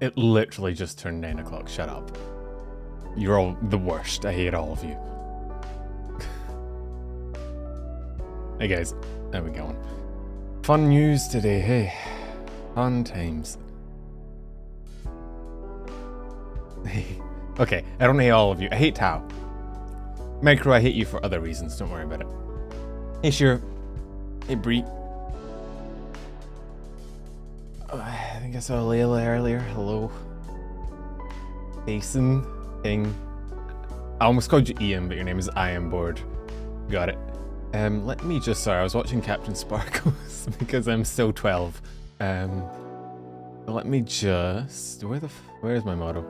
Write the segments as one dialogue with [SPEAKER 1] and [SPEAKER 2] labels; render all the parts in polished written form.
[SPEAKER 1] It literally just turned 9 o'clock. Shut up. You're all the worst. I hate all of you. Hey guys, how we going? Fun news today, hey. Fun times. Okay, I don't hate all of you. I hate Tao. Micro, I hate you for other reasons. Don't worry about it. Hey, sure. Hey, Bree. Oh, I think I saw Layla earlier. Hello. Jason. King. I almost called you Ian, but your name is I Am Bored. Got it. Let me just... Sorry, I was watching Captain Sparkles because I'm still 12. Let me just... Where's my model?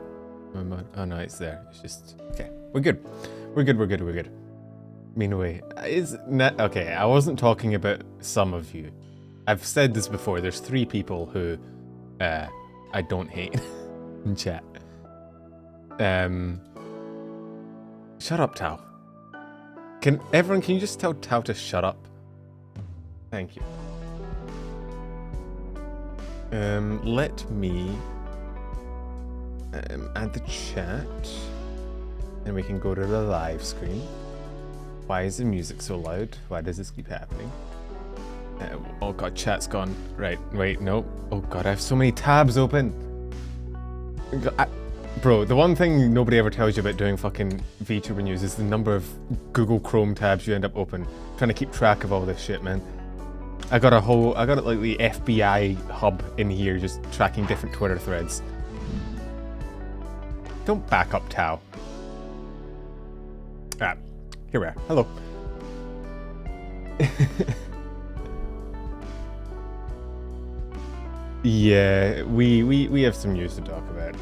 [SPEAKER 1] Oh no, it's there. It's just... Okay, we're good. We're good. Meanwhile, okay, I wasn't talking about some of you. I've said this before. There's 3 people who I don't hate in chat. Shut up, Tao. Can you just tell Tao to shut up? Thank you. Let me add the chat, and we can go to the live screen. Why is the music so loud? Why does this keep happening? Oh god, chat's gone. Right, wait, no. Oh god, I have so many tabs open. Bro, the one thing nobody ever tells you about doing fucking VTuber news is the number of Google Chrome tabs you end up open. Trying to keep track of all this shit, man. I got like the FBI hub in here just tracking different Twitter threads. Don't back up, Tao. Ah, here we are. Hello. Yeah, we have some news to talk about.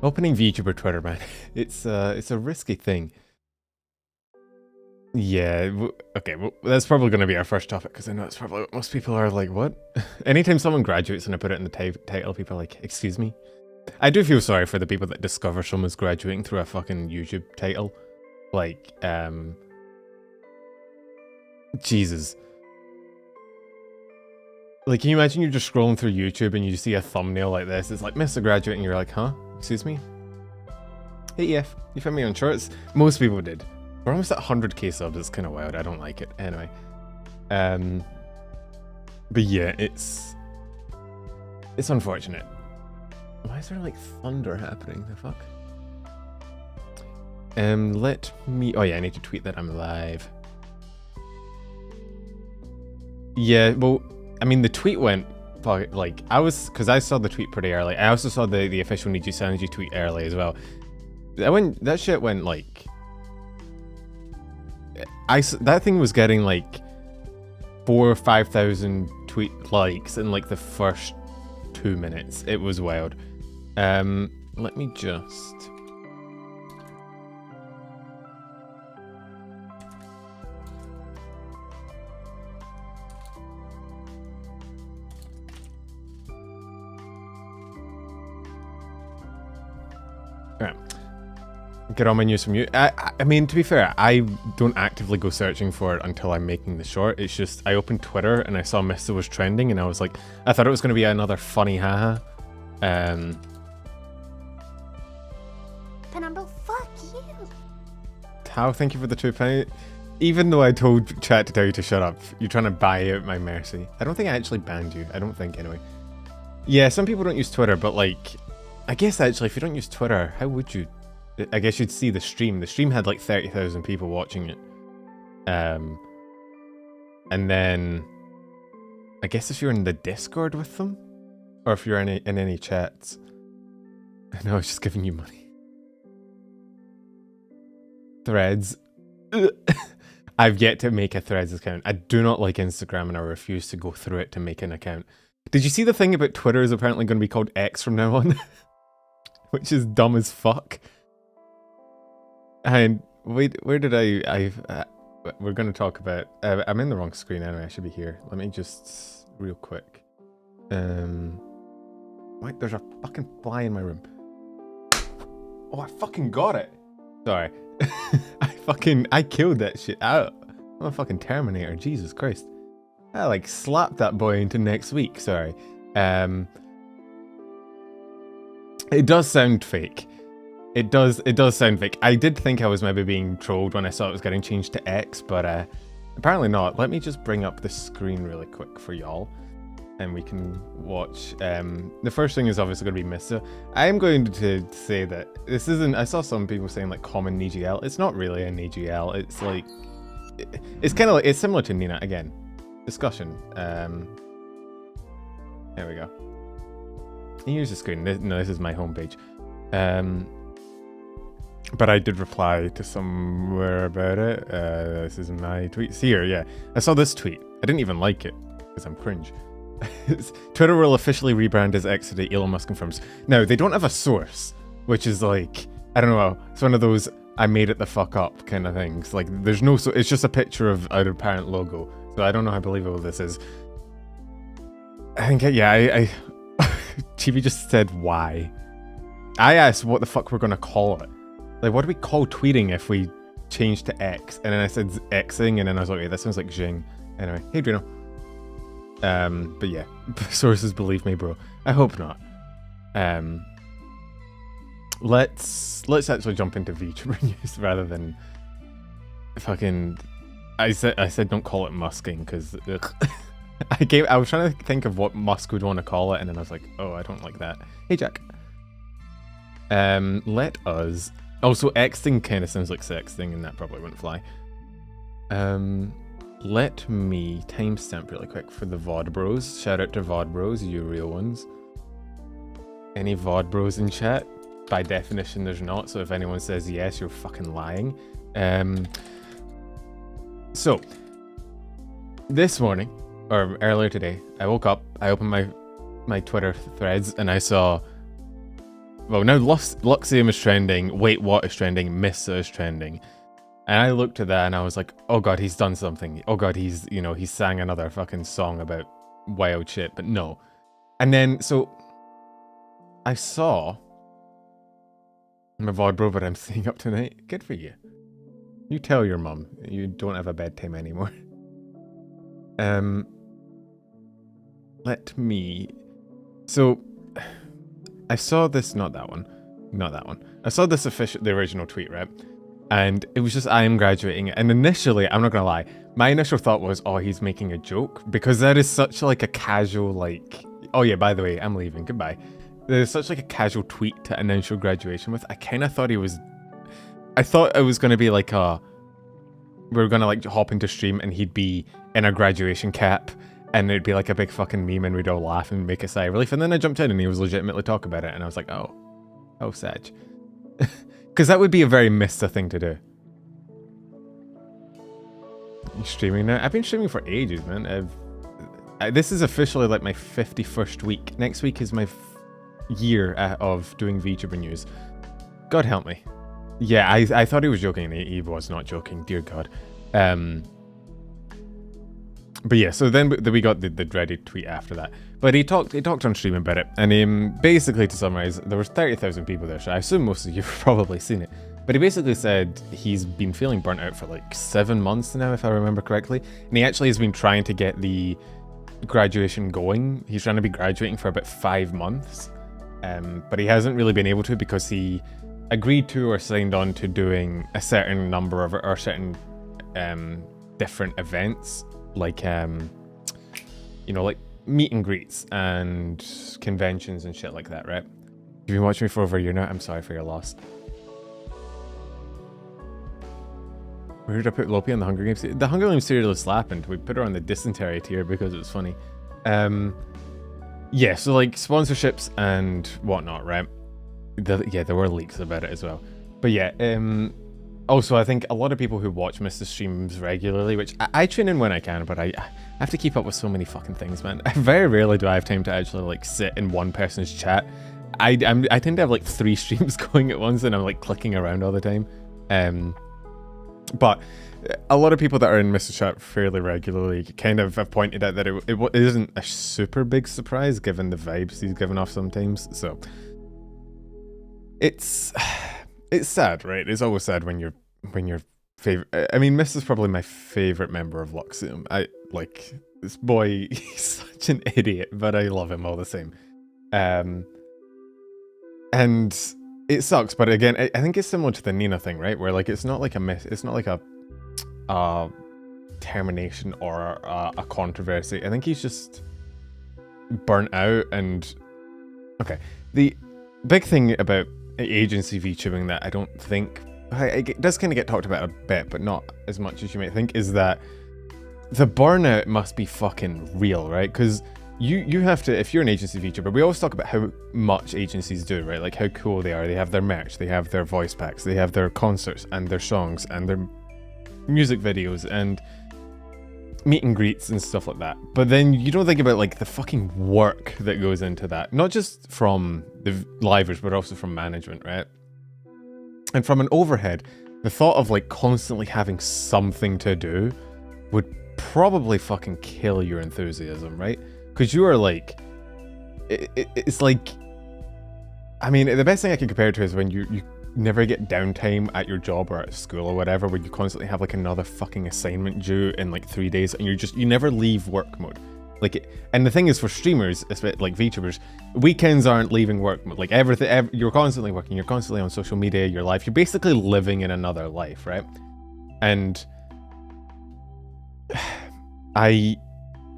[SPEAKER 1] Opening VTuber Twitter, man. It's a risky thing. Yeah, okay, well, that's probably going to be our first topic, because I know it's probably what most people are like, what? Anytime someone graduates and I put it in the title, people are like, excuse me? I do feel sorry for the people that discover someone's graduating through a fucking YouTube title. Like, Jesus. Like, can you imagine you're just scrolling through YouTube and you see a thumbnail like this? It's like, Mysta Graduate, and you're like, huh? Excuse me? Hey, EF, you found me on shorts? Most people did. We're almost at 100k subs, it's kind of wild, I don't like it. Anyway. But yeah, it's unfortunate. Why is there like thunder happening? The fuck? Let me... Oh yeah, I need to tweet that I'm live. Yeah, well... I mean, the tweet went, like, because I saw the tweet pretty early. I also saw the official nijisanji tweet early as well. That shit went, like, that thing was getting, like, 4,000 or 5,000 tweet likes in, like, the first 2 minutes. It was wild. Let me just... Get all my news from you. I mean, to be fair, I don't actively go searching for it until I'm making the short. It's just, I opened Twitter and I saw Mysta was trending and I was like, I thought it was going to be another funny haha.
[SPEAKER 2] Penumbra, fuck you.
[SPEAKER 1] Tao, thank you for the £2. Even though I told chat to tell you to shut up, you're trying to buy out my mercy. I don't think I actually banned you. I don't think, anyway. Yeah, some people don't use Twitter, but like, I guess actually, if you don't use Twitter, how would you? I guess you'd see the stream. The stream had like 30,000 people watching it. And then I guess if you're in the Discord with them, or if you're in any chats. I know I was just giving you money. Threads. I've yet to make a Threads account. I do not like Instagram and I refuse to go through it to make an account. Did you see the thing about Twitter is apparently going to be called X from now on? Which is dumb as fuck. And wait, where did we're going to talk about... I'm in the wrong screen anyway, I should be here. Let me just... real quick. Wait, there's a fucking fly in my room. Oh, I fucking got it! Sorry. I killed that shit out. I'm a fucking Terminator, Jesus Christ. I like slapped that boy into next week, sorry. It does sound fake. It does sound fake. I did think I was maybe being trolled when I saw it was getting changed to X, but apparently not. Let me just bring up the screen really quick for y'all, and we can watch. The first thing is obviously going to be Mysta. I am going to say that this isn't. I saw some people saying like common nijl. It's not really a nijl. It's like it's kind of like it's similar to Nina again. Discussion. There we go. Here's the screen. No, this is my homepage. But I did reply to somewhere about it. This is my tweets here. Yeah, I saw this tweet. I didn't even like it because I'm cringe. Twitter will officially rebrand as X today, Elon Musk confirms. Now, they don't have a source, which is like, I don't know, it's one of those I made it the fuck up kind of things. Like, there's no, so it's just a picture of our parent logo. So I don't know how believable this is. I think, yeah, TV just said why. I asked what the fuck we're going to call it. Like, what do we call tweeting if we change to X? And then I said Xing, and then I was like, yeah, that sounds like Jing. Anyway, hey, Drino. But yeah, sources believe me, bro. I hope not. Let's actually jump into VTuber news rather than fucking. I said don't call it musking because I was trying to think of what Musk would want to call it, and then I was like, oh, I don't like that. Hey, Jack. Let us. Also, Xing kind of sounds like sexting, and that probably wouldn't fly. Let me timestamp really quick for the VOD bros. Shout out to VOD bros, you real ones. Any VOD bros in chat? By definition, there's not. So if anyone says yes, you're fucking lying. So this morning, or earlier today, I woke up. I opened my Twitter threads, and I saw. Well, now Luxium is trending, Wait What is trending, Mysta is trending. And I looked at that and I was like, oh god, he's done something. Oh god, he's sang another fucking song about wild shit, but no. And then, so, I saw my VOD bro, but I'm staying up tonight. Good for you. You tell your mum, you don't have a bedtime anymore. Let me, so, I saw this, not that one. I saw this the original tweet, right? And it was just, I am graduating. And initially, I'm not gonna lie, my initial thought was, oh, he's making a joke. Because that is such like a casual, like, oh yeah, by the way, I'm leaving, goodbye. There's such like a casual tweet to announce your graduation with. I kind of thought I thought it was gonna be like we were gonna like hop into stream and he'd be in a graduation cap. And it'd be like a big fucking meme and we'd all laugh and make a sigh of relief. And then I jumped in and he was legitimately talking about it. And I was like, oh sad. Because that would be a very Mysta thing to do. You streaming now? I've been streaming for ages, man. This is officially like my 51st week. Next week is my year of doing VTuber news. God help me. Yeah, I thought he was joking. He was not joking. Dear God. But yeah, so then we got the dreaded tweet after that. But he talked on stream about it, and basically, to summarize, there was 30,000 people there, so I assume most of you have probably seen it. But he basically said he's been feeling burnt out for like 7 months now, if I remember correctly, and he actually has been trying to get the graduation going. He's trying to be graduating for about 5 months, but he hasn't really been able to because he agreed to or signed on to doing a certain number of or certain different events. Like, like meet and greets and conventions and shit like that, right? You've been watching me for over a year now. I'm sorry for your loss. Where did I put Lopi on the Hunger Games? The Hunger Games serial is slapping. We put her on the dysentery tier because it was funny. Yeah, so like sponsorships and whatnot, right? Yeah, there were leaks about it as well. But yeah, also, I think a lot of people who watch Mysta streams regularly, which I tune in when I can, but I have to keep up with so many fucking things, man. Very rarely do I have time to actually like sit in one person's chat. I tend to have like 3 streams going at once, and I'm like clicking around all the time. But a lot of people that are in Mysta chat fairly regularly kind of have pointed out that it isn't a super big surprise given the vibes he's given off sometimes. So it's sad, right? It's always sad when your favorite. I mean, Mysta's probably my favorite member of Luxium. this boy, he's such an idiot, but I love him all the same. And it sucks, but again, I think it's similar to the Nina thing, right? Where like it's not like a termination or a controversy. I think he's just burnt out. And okay, the big thing about agency VTubing that I don't think it does kind of get talked about a bit, but not as much as you might think, is that the burnout must be fucking real, right? Because you have to, if you're an agency VTuber, we always talk about how much agencies do, right? Like how cool they are. They have their merch, they have their voice packs, they have their concerts and their songs and their music videos and meet and greets and stuff like that. But then you don't think about like the fucking work that goes into that, not just from the livers, but also from management, right? And from an overhead, the thought of like constantly having something to do would probably fucking kill your enthusiasm, right? Because you are like, it's like, I mean, the best thing I can compare it to is when you never get downtime at your job or at school or whatever, where you constantly have like another fucking assignment due in like 3 days, and you never leave work mode. Like, and the thing is, for streamers, especially like VTubers, weekends aren't leaving work mode. Like everything, you're constantly working, you're constantly on social media, your life, you're basically living in another life, right? And I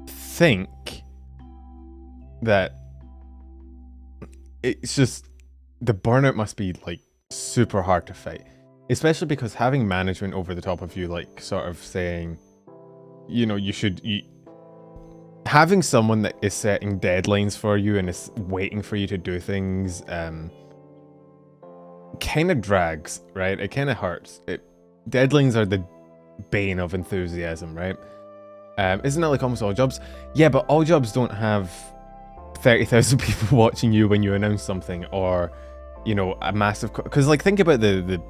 [SPEAKER 1] think that it's just, the burnout must be like super hard to fight, especially because having management over the top of you, like sort of saying, you know, having someone that is setting deadlines for you and is waiting for you to do things, kind of drags, right? It kind of hurts. Deadlines are the bane of enthusiasm, right? Isn't that like almost all jobs? Yeah, but all jobs don't have 30,000 people watching you when you announce something, or, you know, a massive, because like think about the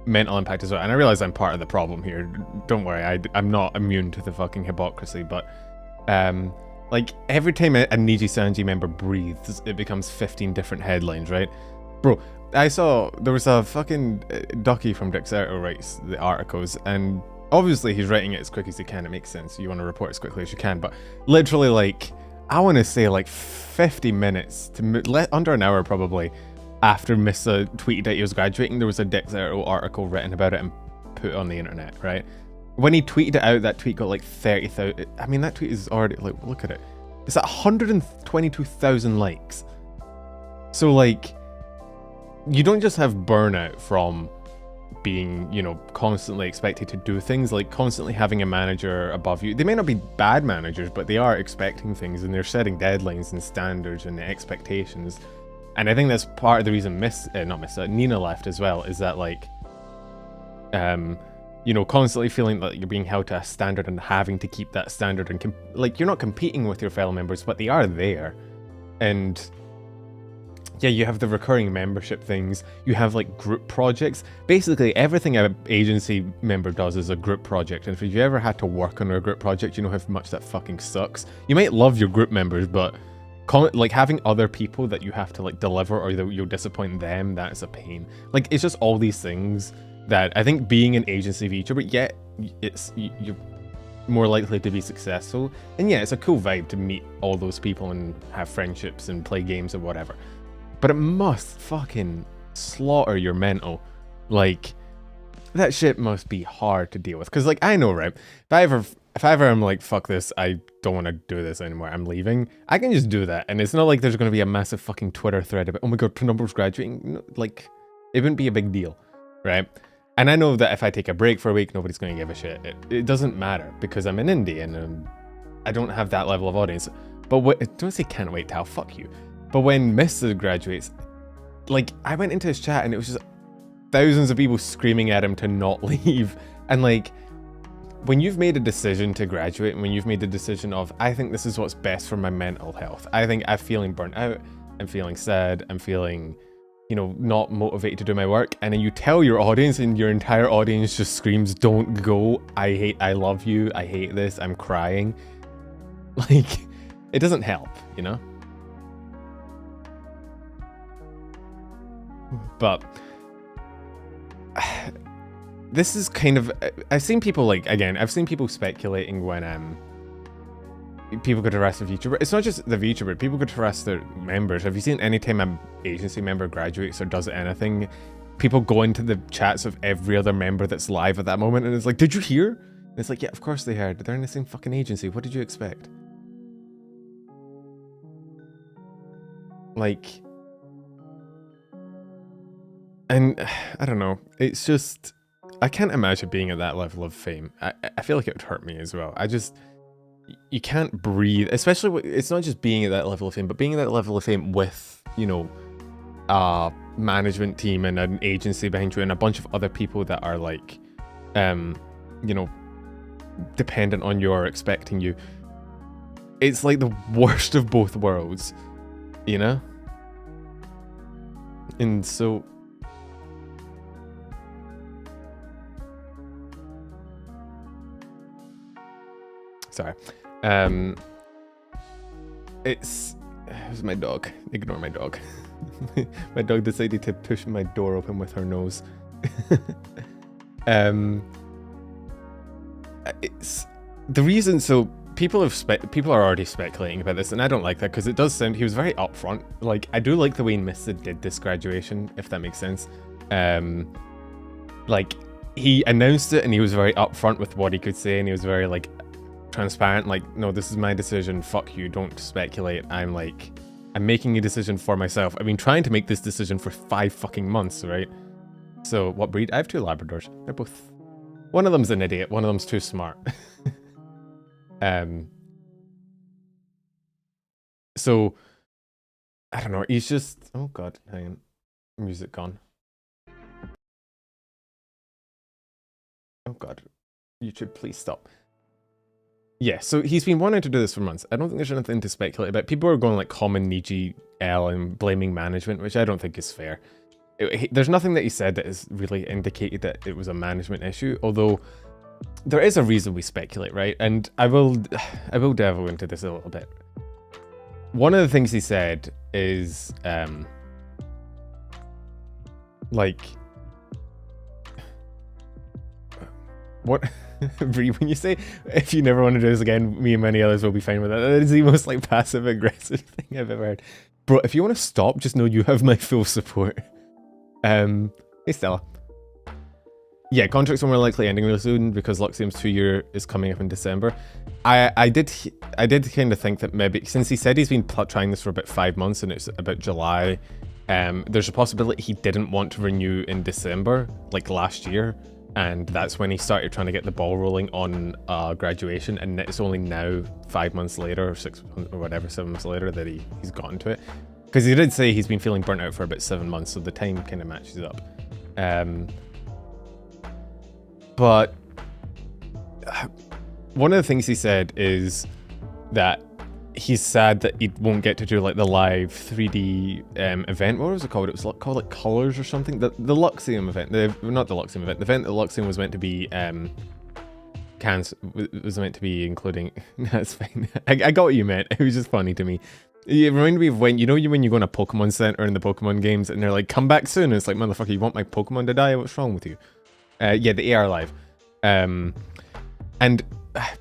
[SPEAKER 1] mental impact as well. And I realize I'm part of the problem here, don't worry, I'm not immune to the fucking hypocrisy, but like every time a Nijisanji member breathes, it becomes 15 different headlines, right? Bro, I saw there was a fucking Ducky from Dacapo writes the articles, and obviously he's writing it as quick as he can. It makes sense, you want to report as quickly as you can, but literally like, I want to say like 50 minutes to under an hour probably after Mysta tweeted that he was graduating, there was a Dacapo article written about it and put on the internet, right? When he tweeted it out, that tweet got like 30,000. I mean, that tweet is already, like, look at it. It's at 122,000 likes. So like, you don't just have burnout from being, you know, constantly expected to do things, like constantly having a manager above you. They may not be bad managers, but they are expecting things, and they're setting deadlines and standards and expectations. And I think that's part of the reason Nina left as well, is that like, you know, constantly feeling like you're being held to a standard and having to keep that standard, and like you're not competing with your fellow members, but they are there. And yeah, you have the recurring membership things, you have like group projects. Basically everything an agency member does is a group project, and if you ever had to work on a group project, you know how much that fucking sucks. You might love your group members, but like having other people that you have to like deliver, or you'll disappoint them, that's a pain. Like, it's just all these things that I think being an agency VTuber, yeah, you're more likely to be successful, and yeah, it's a cool vibe to meet all those people and have friendships and play games or whatever. But it must fucking slaughter your mental. Like, that shit must be hard to deal with. Because, like, I know, right? If I ever am like, fuck this, I don't want to do this anymore, I'm leaving, I can just do that. And it's not like there's going to be a massive fucking Twitter thread about, oh my god, Penumbra's graduating. No, like, it wouldn't be a big deal, right? And I know that if I take a break for a week, nobody's going to give a shit. It doesn't matter, because I'm an indie and I don't have that level of audience. But don't say can't wait till, fuck you. But when Mysta graduates, like, I went into his chat and it was just thousands of people screaming at him to not leave. And like, when you've made a decision to graduate, and when you've made the decision of, I think this is what's best for my mental health, I think I'm feeling burnt out, I'm feeling sad, I'm feeling, you know, not motivated to do my work, and then you tell your audience, and your entire audience just screams, don't go, I love you, I hate this, I'm crying. Like, it doesn't help, you know? But this is kind of, I've seen people like, again, I've seen people speculating when people could harass the VTuber. It's not just the VTuber. People could harass their members. Have you seen any time an agency member graduates or does anything, people go into the chats of every other member that's live at that moment and it's like, did you hear? And it's like, yeah, of course they heard. They're in the same fucking agency. What did you expect? Like, and I don't know. It's just, I can't imagine being at that level of fame. I feel like it would hurt me as well. You can't breathe, especially, it's not just being at that level of fame, but being at that level of fame with, you know, a management team and an agency behind you and a bunch of other people that are like, you know, dependent on you or expecting you. It's like the worst of both worlds, you know? And so... Sorry. It was my dog. Ignore my dog. My dog decided to push my door open with her nose. It's the reason. So people are already speculating about this, and I don't like that because it does sound, he was very upfront. Like, I do like the way Mysta did this graduation, if that makes sense. Like, he announced it and he was very upfront with what he could say, and he was very like transparent, like, no, this is my decision, fuck you, don't speculate. I'm making a decision for myself. I've been trying to make this decision for 5 fucking months, right? So, what breed? I have 2 Labradors. They're both... One of them's an idiot, one of them's too smart. So, I don't know, he's just... Oh god, hang on. Music gone. Oh god. YouTube, please stop. Yeah, so he's been wanting to do this for months. I don't think there's anything to speculate about. People are going like common Niji L and blaming management, which I don't think is fair. There's nothing that he said that has really indicated that it was a management issue, although there is a reason we speculate, right? And I will delve into this a little bit. One of the things he said is, like, what? When you say, if you never want to do this again, me and many others will be fine with that. That is the most like passive aggressive thing I've ever heard. Bro, if you want to stop, just know you have my full support. Hey Stella. Yeah, contracts are more likely ending really soon because Luxium's 2-year is coming up in December. I did kind of think that maybe, since he said he's been trying this for about 5 months and it's about July, there's a possibility he didn't want to renew in December, like last year. And that's when he started trying to get the ball rolling on graduation, and it's only now 5 months later, or 6 or whatever, 7 months later, that he's gotten to it. Because he did say he's been feeling burnt out for about 7 months, so the time kind of matches up. But one of the things he said is that he's sad that he won't get to do like the live 3D event. What was it called? It was called like Colors or something. The Luxium event. Not the Luxium event. The event that Luxium was meant to be was meant to be including. That's fine. I got what you meant. It was just funny to me. It reminded me of when you go in a Pokemon Center in the Pokemon games and they're like, come back soon. And it's like, motherfucker, you want my Pokemon to die? What's wrong with you? Yeah, the AR Live. And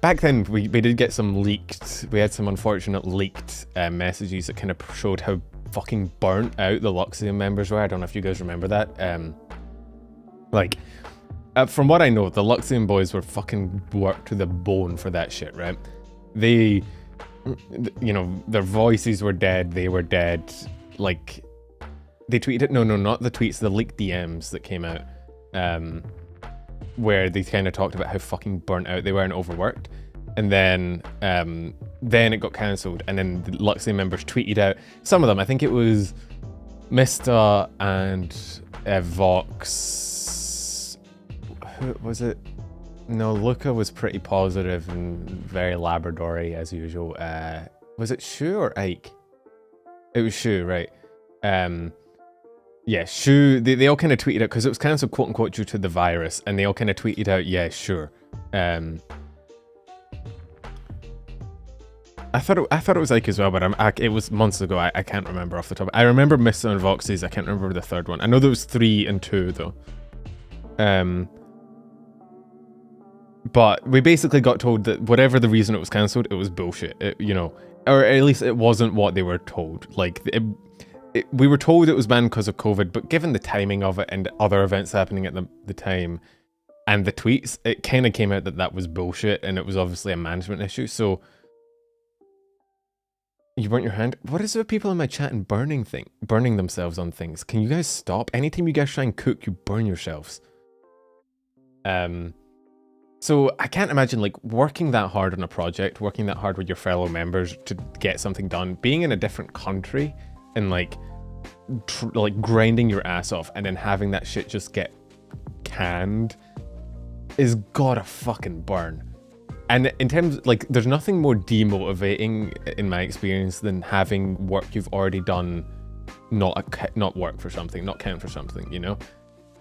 [SPEAKER 1] back then we did get some leaked, we had some unfortunate leaked messages that kind of showed how fucking burnt out the Luxium members were. I don't know if you guys remember that. From what I know, the Luxium boys were fucking worked to the bone for that shit, right? They, you know, their voices were dead, they were dead. Like, they tweeted, no, not the tweets, the leaked DMs that came out. Where they kind of talked about how fucking burnt out they were and overworked, and then it got cancelled, and then the Luxium members tweeted out, some of them, I think it was Mysta and Vox, who was it? No, Luca was pretty positive and very Labradory as usual. Was it Shu or Ike? It was Shu, right? Yeah, Shu, they all kind of tweeted out, because it was cancelled quote unquote due to the virus, and they all kind of tweeted out, yeah, sure. I thought it was Ike as well, but it was months ago. I can't remember off the top. I remember Mysta and Vox's. I can't remember the third one. I know there was 3 and 2 though. But we basically got told that whatever the reason it was cancelled, it was bullshit. You know, or at least it wasn't what they were told. Like, we were told it was banned because of COVID, but given the timing of it and other events happening at the time and the tweets, it kind of came out that that was bullshit and it was obviously a management issue. So, you burnt your hand? What is it with people in my chat and burning themselves on things? Can you guys stop? Anytime you guys try and cook, you burn yourselves. So I can't imagine like working that hard on a project, working that hard with your fellow members to get something done, being in a different country and like grinding your ass off and then having that shit just get canned is gotta fucking burn. And in terms, like, there's nothing more demotivating in my experience than having work you've already done not work for something, not count for something, you know?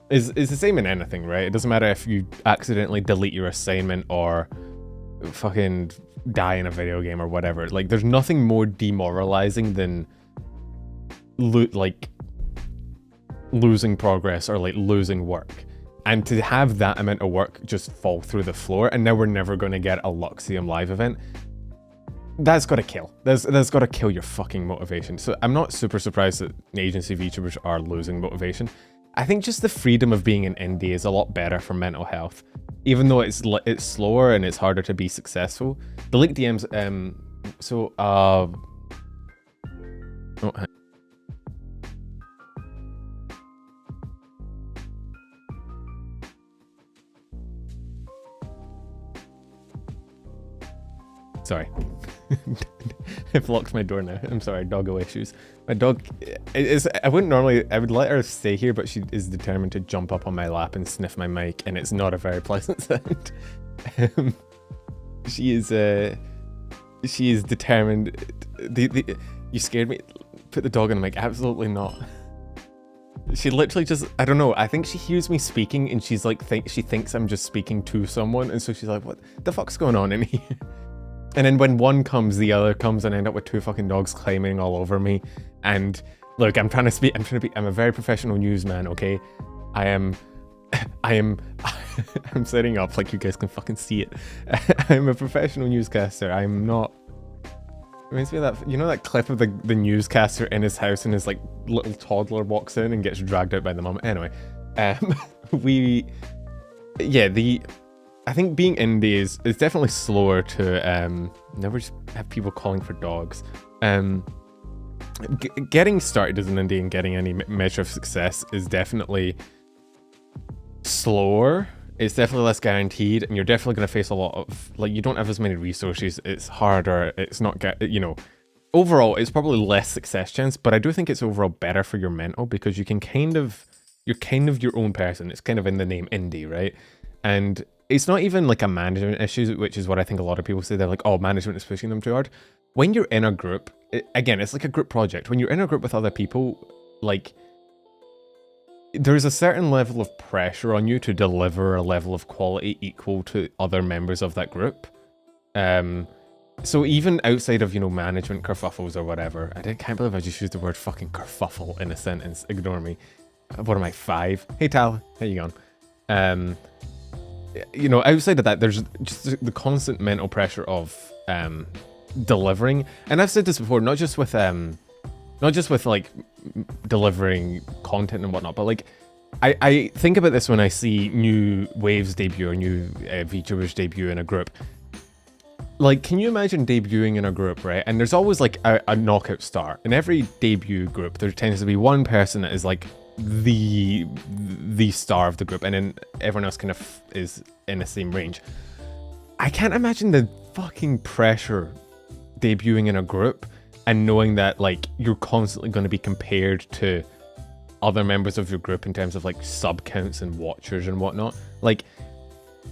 [SPEAKER 1] It's the same in anything, right? It doesn't matter if you accidentally delete your assignment or fucking die in a video game or whatever. Like, there's nothing more demoralizing than losing progress or like losing work. And to have that amount of work just fall through the floor, and now we're never going to get a Luxium live event, that's got to kill. That's got to kill your fucking motivation. So I'm not super surprised that agency VTubers are losing motivation. I think just the freedom of being an indie is a lot better for mental health, even though it's slower and it's harder to be successful. The leaked DMs, sorry. I've locked my door now. I'm sorry, doggo issues. My dog is, I would let her stay here, but she is determined to jump up on my lap and sniff my mic, and it's not a very pleasant sound. She is determined. You scared me. Put the dog on the mic. Absolutely not. She literally just, I don't know, I think she hears me speaking and she's like, she thinks I'm just speaking to someone, and so she's like, what the fuck's going on in here? And then when one comes, the other comes, and I end up with two fucking dogs climbing all over me. And look, I'm a very professional newsman, okay? I'm setting up like you guys can fucking see it. I'm a professional newscaster. I'm not. Reminds me of that, you know that clip of the newscaster in his house and his like little toddler walks in and gets dragged out by the mum. Anyway, I think being indie is definitely slower to never just have people calling for dogs. Getting started as an indie and getting any measure of success is definitely slower. It's definitely less guaranteed, and you're definitely going to face a lot of, like, you don't have as many resources. It's harder. It's not overall it's probably less success chance, but I do think it's overall better for your mental because you're kind of your own person. It's kind of in the name indie, right? And it's not even like a management issue, which is what I think a lot of people say. They're like, oh, management is pushing them too hard. When you're in a group, again, it's like a group project. When you're in a group with other people, like, there's a certain level of pressure on you to deliver a level of quality equal to other members of that group. So even outside of, management kerfuffles or whatever, can't believe I just used the word fucking kerfuffle in a sentence. Ignore me. What am I, 5? Hey, Tal, how you going? Outside of that, there's just the constant mental pressure of delivering. And I've said this before, not just with like delivering content and whatnot, but like I think about this when I see new waves debut or new VTubers debut in a group. Like, can you imagine debuting in a group, right? And there's always like a knockout star. In every debut group, there tends to be one person that is like the star of the group, and then everyone else kind of is in the same range. I can't imagine the fucking pressure debuting in a group and knowing that like you're constantly going to be compared to other members of your group in terms of like sub counts and watchers and whatnot. Like,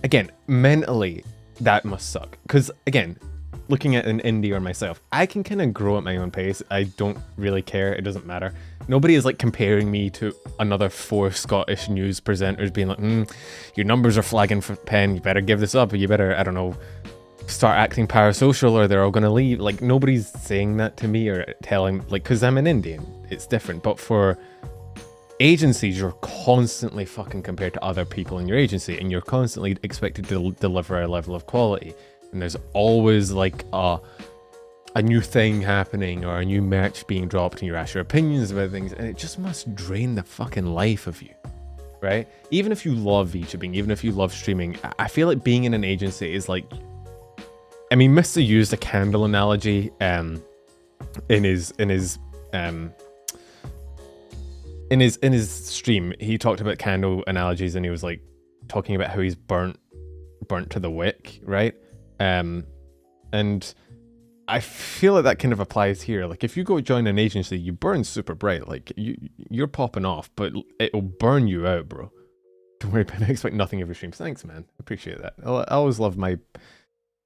[SPEAKER 1] again, mentally that must suck, because again, looking at an indie or myself, I can kind of grow at my own pace. I don't really care. It doesn't matter. Nobody is like comparing me to another 4 Scottish news presenters being like, your numbers are flagging for Pen, you better give this up, or you better, I don't know, start acting parasocial or they're all gonna leave. Like, nobody's saying that to me or telling, like, because I'm an Indian, it's different. But for agencies, you're constantly fucking compared to other people in your agency, and you're constantly expected to deliver a level of quality. And there's always like a new thing happening or a new merch being dropped, and you're asked your opinions about things, and it just must drain the fucking life of you, right? Even if you love VTubing, even if you love streaming, I feel like being in an agency is like, I mean, Mysta used a candle analogy in his stream. He talked about candle analogies, and he was like talking about how he's burnt to the wick, right? And I feel like that kind of applies here. Like if you go join an agency, you burn super bright, like you're popping off, but it'll burn you out, bro. Don't worry about it. I expect nothing of your streams. Thanks, man. Appreciate that. I always love my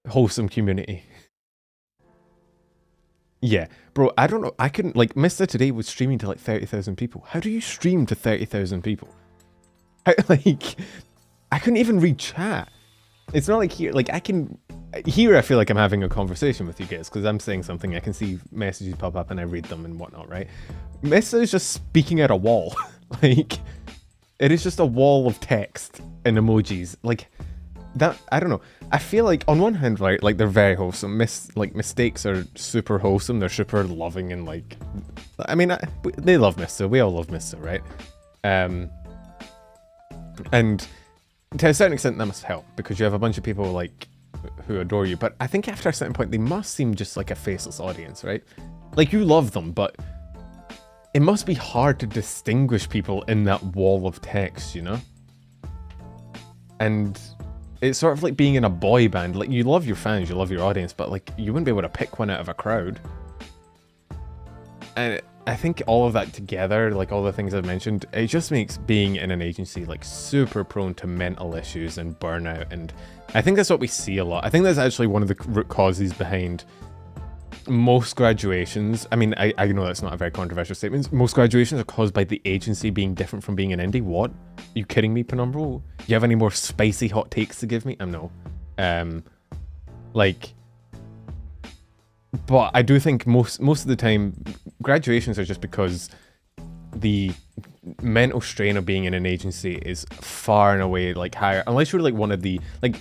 [SPEAKER 1] wholesome community. Yeah, bro, I don't know. I couldn't, like, Mysta today was streaming to like 30,000 people. How do you stream to 30,000 people? Like, I couldn't even read chat. It's not like here, like, I can, here I feel like I'm having a conversation with you guys because I'm saying something, I can see messages pop up and I read them and whatnot, right? Mysta is just speaking at a wall. Like, it is just a wall of text and emojis. Like, that, I don't know. I feel like on one hand, right, like they're very wholesome. Mistakes are super wholesome. They're super loving and like, I mean, they love Mysta. We all love Mysta, right? And to a certain extent, that must help because you have a bunch of people like who adore you. But I think after a certain point, they must seem just like a faceless audience, right? Like you love them, but it must be hard to distinguish people in that wall of text, you know? And it's sort of like being in a boy band. Like, you love your fans, you love your audience, but like, you wouldn't be able to pick one out of a crowd. And I think all of that together, like all the things I've mentioned, it just makes being in an agency like super prone to mental issues and burnout. And I think that's what we see a lot. I think that's actually one of the root causes behind most graduations. I mean, I know that's not a very controversial statement. Most graduations are caused by the agency being different from being an indie. What? Are you kidding me, Penumbral? You have any more spicy hot takes to give me? No. Like, but I do think most of the time graduations are just because the mental strain of being in an agency is far and away like higher. Unless you're like one of the like.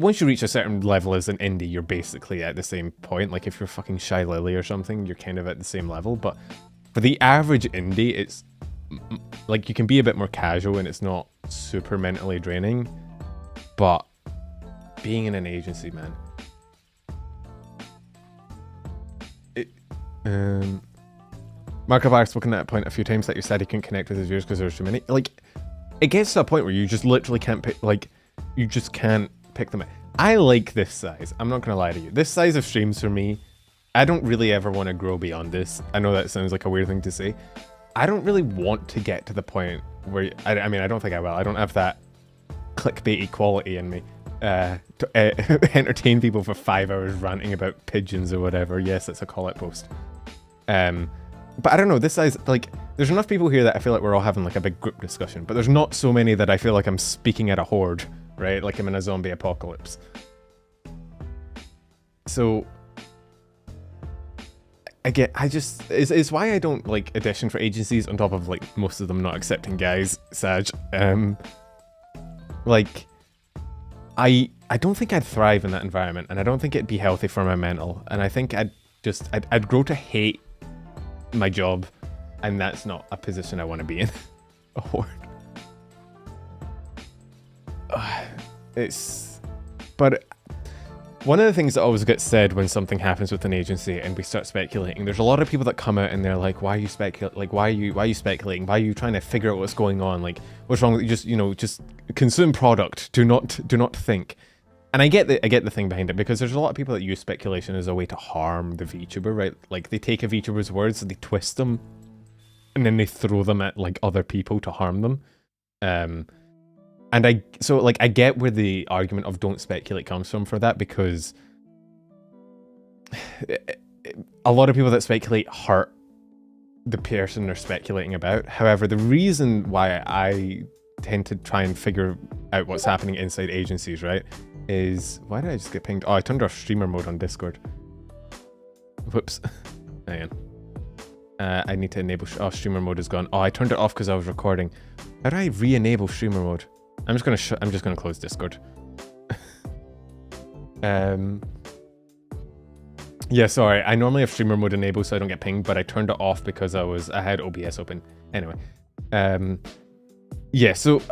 [SPEAKER 1] Once you reach a certain level as an indie, you're basically at the same point. Like if you're fucking Shy Lily or something, you're kind of at the same level. But for the average indie, it's like you can be a bit more casual and it's not super mentally draining. But being in an agency, man. Mark I've spoken at that point a few times that you said he couldn't connect with his viewers because there's too many. Like, it gets to a point where you just literally can't pick, like, you just can't pick them. I like this size. I'm not gonna lie to you. This size of streams for me, I don't really ever want to grow beyond this. I know that sounds like a weird thing to say. I don't really want to get to the point where, I mean, I don't think I will. I don't have that clickbait quality in me to entertain people for 5 hours ranting about pigeons or whatever. Yes, it's a call out post. But I don't know, this size, like, there's enough people here that I feel like we're all having like a big group discussion, but there's not so many that I feel like I'm speaking at a horde, right? Like I'm in a zombie apocalypse. So, it's why I don't like audition for agencies on top of like most of them not accepting guys, Sag. Like, I don't think I'd thrive in that environment, and I don't think it'd be healthy for my mental, and I think I'd grow to hate my job, and that's not a position I want to be in. A horde. But one of the things that always gets said when something happens with an agency and we start speculating, there's a lot of people that come out and they're like, why are you speculating? Like, why are you speculating? Why are you trying to figure out what's going on? Like, what's wrong with you? Just, you know, just consume product. Do not think. And I get the thing behind it, because there's a lot of people that use speculation as a way to harm the VTuber, right? Like, they take a VTuber's words and they twist them, and then they throw them at like other people to harm them. And I get where the argument of don't speculate comes from for that, because a lot of people that speculate hurt the person they're speculating about. However, the reason why I tend to try and figure out what's happening inside agencies, right, is... Why did I just get pinged? Oh, I turned off streamer mode on Discord. Whoops. Hang on. I need to enable... Oh, streamer mode is gone. Oh, I turned it off because I was recording. How do I re-enable streamer mode? I'm just gonna close Discord. Yeah, sorry. I normally have streamer mode enabled so I don't get pinged, but I turned it off because I had OBS open. Anyway. Yeah, so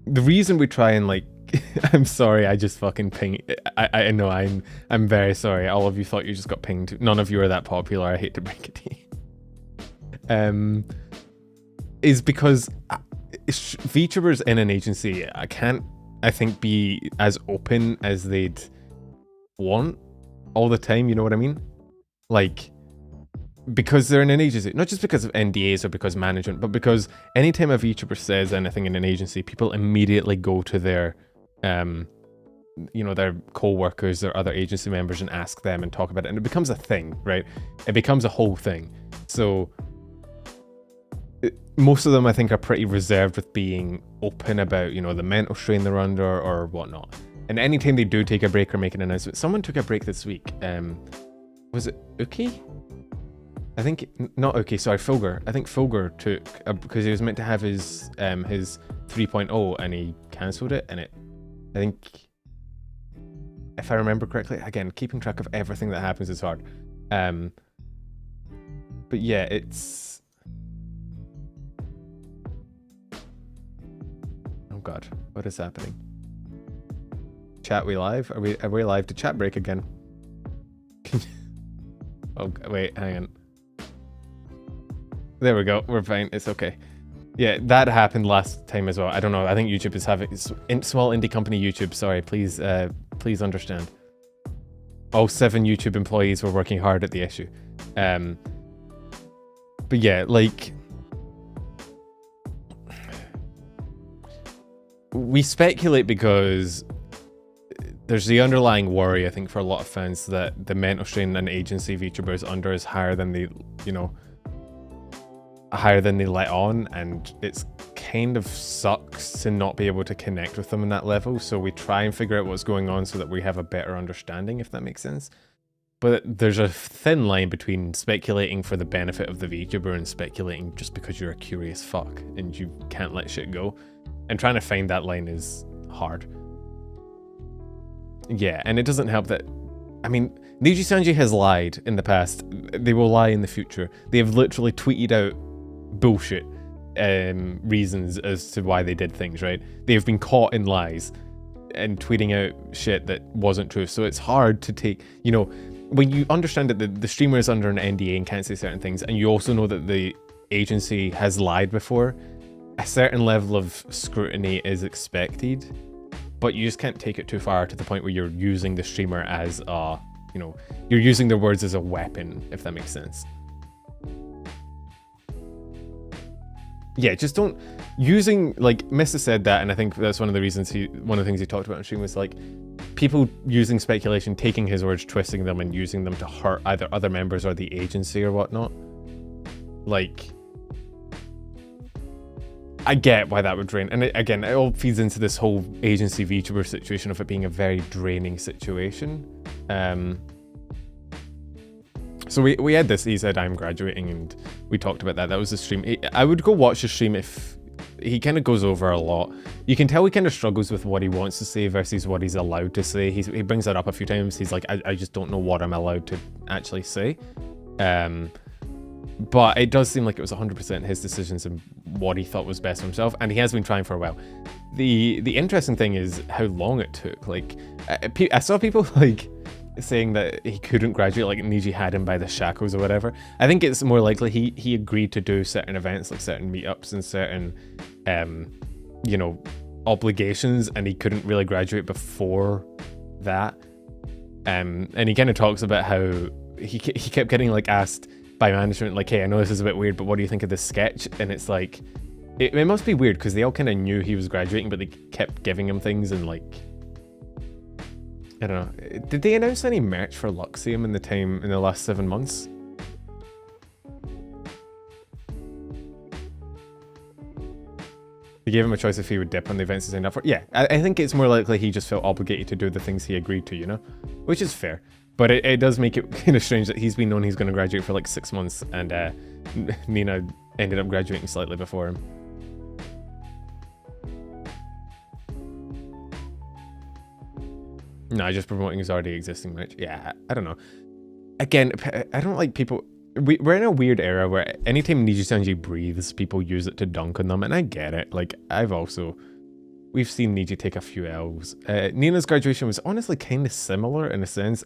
[SPEAKER 1] the reason we try and like... I'm sorry, I just fucking ping... I know, I'm very sorry. All of you thought you just got pinged. None of you are that popular, I hate to break it to you. Is because VTubers in an agency can't, I think, be as open as they'd want all the time, you know what I mean? Like, because they're in an agency, not just because of NDAs or because management, but because anytime a VTuber says anything in an agency, people immediately go to their, you know, their co-workers, their other agency members and ask them and talk about it. And it becomes a thing, right? It becomes a whole thing. So most of them, I think, are pretty reserved with being open about, you know, the mental strain they're under or whatnot. And anytime they do take a break or make an announcement, someone took a break this week. Was it Uki? I think, not Uki, sorry, Fulgur. I think Fulgur took, because he was meant to have his 3.0 and he cancelled it. And I think, if I remember correctly, again, keeping track of everything that happens is hard. But yeah, it's... Oh god, what is happening? Chat, we live? Are we live? Did chat break again? Oh wait, hang on. There we go. We're fine. It's okay. Yeah, that happened last time as well. I don't know. I think YouTube is having small indie company YouTube. Sorry, please, please understand. All 7 YouTube employees were working hard at the issue. But yeah, like. We speculate because there's the underlying worry, I think, for a lot of fans that the mental strain an agency VTuber is under is higher than they, you know, higher than they let on, and it's kind of sucks to not be able to connect with them on that level. So we try and figure out what's going on so that we have a better understanding, if that makes sense. But there's a thin line between speculating for the benefit of the VTuber and speculating just because you're a curious fuck and you can't let shit go. And trying to find that line is hard. Yeah, and it doesn't help that... I mean, Nijisanji has lied in the past. They will lie in the future. They have literally tweeted out bullshit reasons as to why they did things, right? They have been caught in lies and tweeting out shit that wasn't true. So it's hard to take... You know, when you understand that the streamer is under an NDA and can't say certain things, and you also know that the agency has lied before, a certain level of scrutiny is expected, but you just can't take it too far to the point where you're using the streamer as a, you know, you're using their words as a weapon, if that makes sense. Yeah, just don't using, like Mysta said that, and I think that's one of the reasons one of the things he talked about on stream was like people using speculation, taking his words, twisting them, and using them to hurt either other members or the agency or whatnot. Like, I get why that would drain, and again, it all feeds into this whole agency VTuber situation of it being a very draining situation. So we had this, he said, I'm graduating, and we talked about that. That was the stream. I would go watch the stream if he kind of goes over a lot. You can tell he kind of struggles with what he wants to say versus what he's allowed to say. He brings that up a few times. He's like, I just don't know what I'm allowed to actually say. But it does seem like it was 100% his decisions and what he thought was best for himself, and he has been trying for a while. The interesting thing is how long it took. Like, I saw people like saying that he couldn't graduate, like Niji had him by the shackles or whatever. I think it's more likely he agreed to do certain events, like certain meetups and certain, you know, obligations, and he couldn't really graduate before that. And he kind of talks about how he kept getting like asked by management, like, hey, I know this is a bit weird, but what do you think of this sketch? And it's like, it must be weird because they all kind of knew he was graduating, but they kept giving him things, and like, I don't know. Did they announce any merch for Luxium in the last 7 months? They gave him a choice if he would dip on the events he signed up for. Yeah, I think it's more likely he just felt obligated to do the things he agreed to, you know? Which is fair. But it does make it kind of strange that he's been known he's going to graduate for like 6 months, and Nina ended up graduating slightly before him. No, just promoting his already existing merch. Yeah, I don't know. Again, I don't like people... We're in a weird era where anytime Nijisanji breathes, people use it to dunk on them, and I get it. Like, we've seen Niji take a few L's. Nina's graduation was honestly kind of similar in a sense.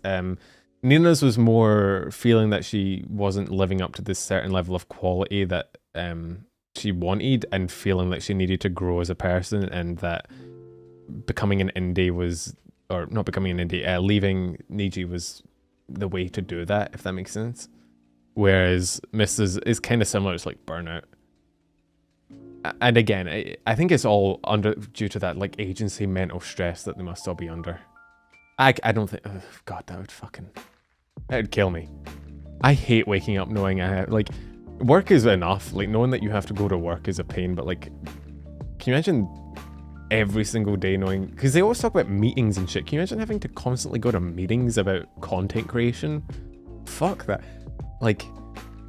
[SPEAKER 1] Nina's was more feeling that she wasn't living up to this certain level of quality that she wanted, and feeling that she needed to grow as a person, and that becoming an indie was... Or not becoming an indie, leaving Niji was the way to do that, if that makes sense. Whereas Mysta's is kind of similar, it's like burnout. And again, I think it's all due to that like agency mental stress that they must all be under. I don't think, oh God, that would kill me. I hate waking up knowing I have, like, work is enough, like knowing that you have to go to work is a pain, but like, can you imagine every single day knowing, because they always talk about meetings and shit, can you imagine having to constantly go to meetings about content creation? Fuck that. Like,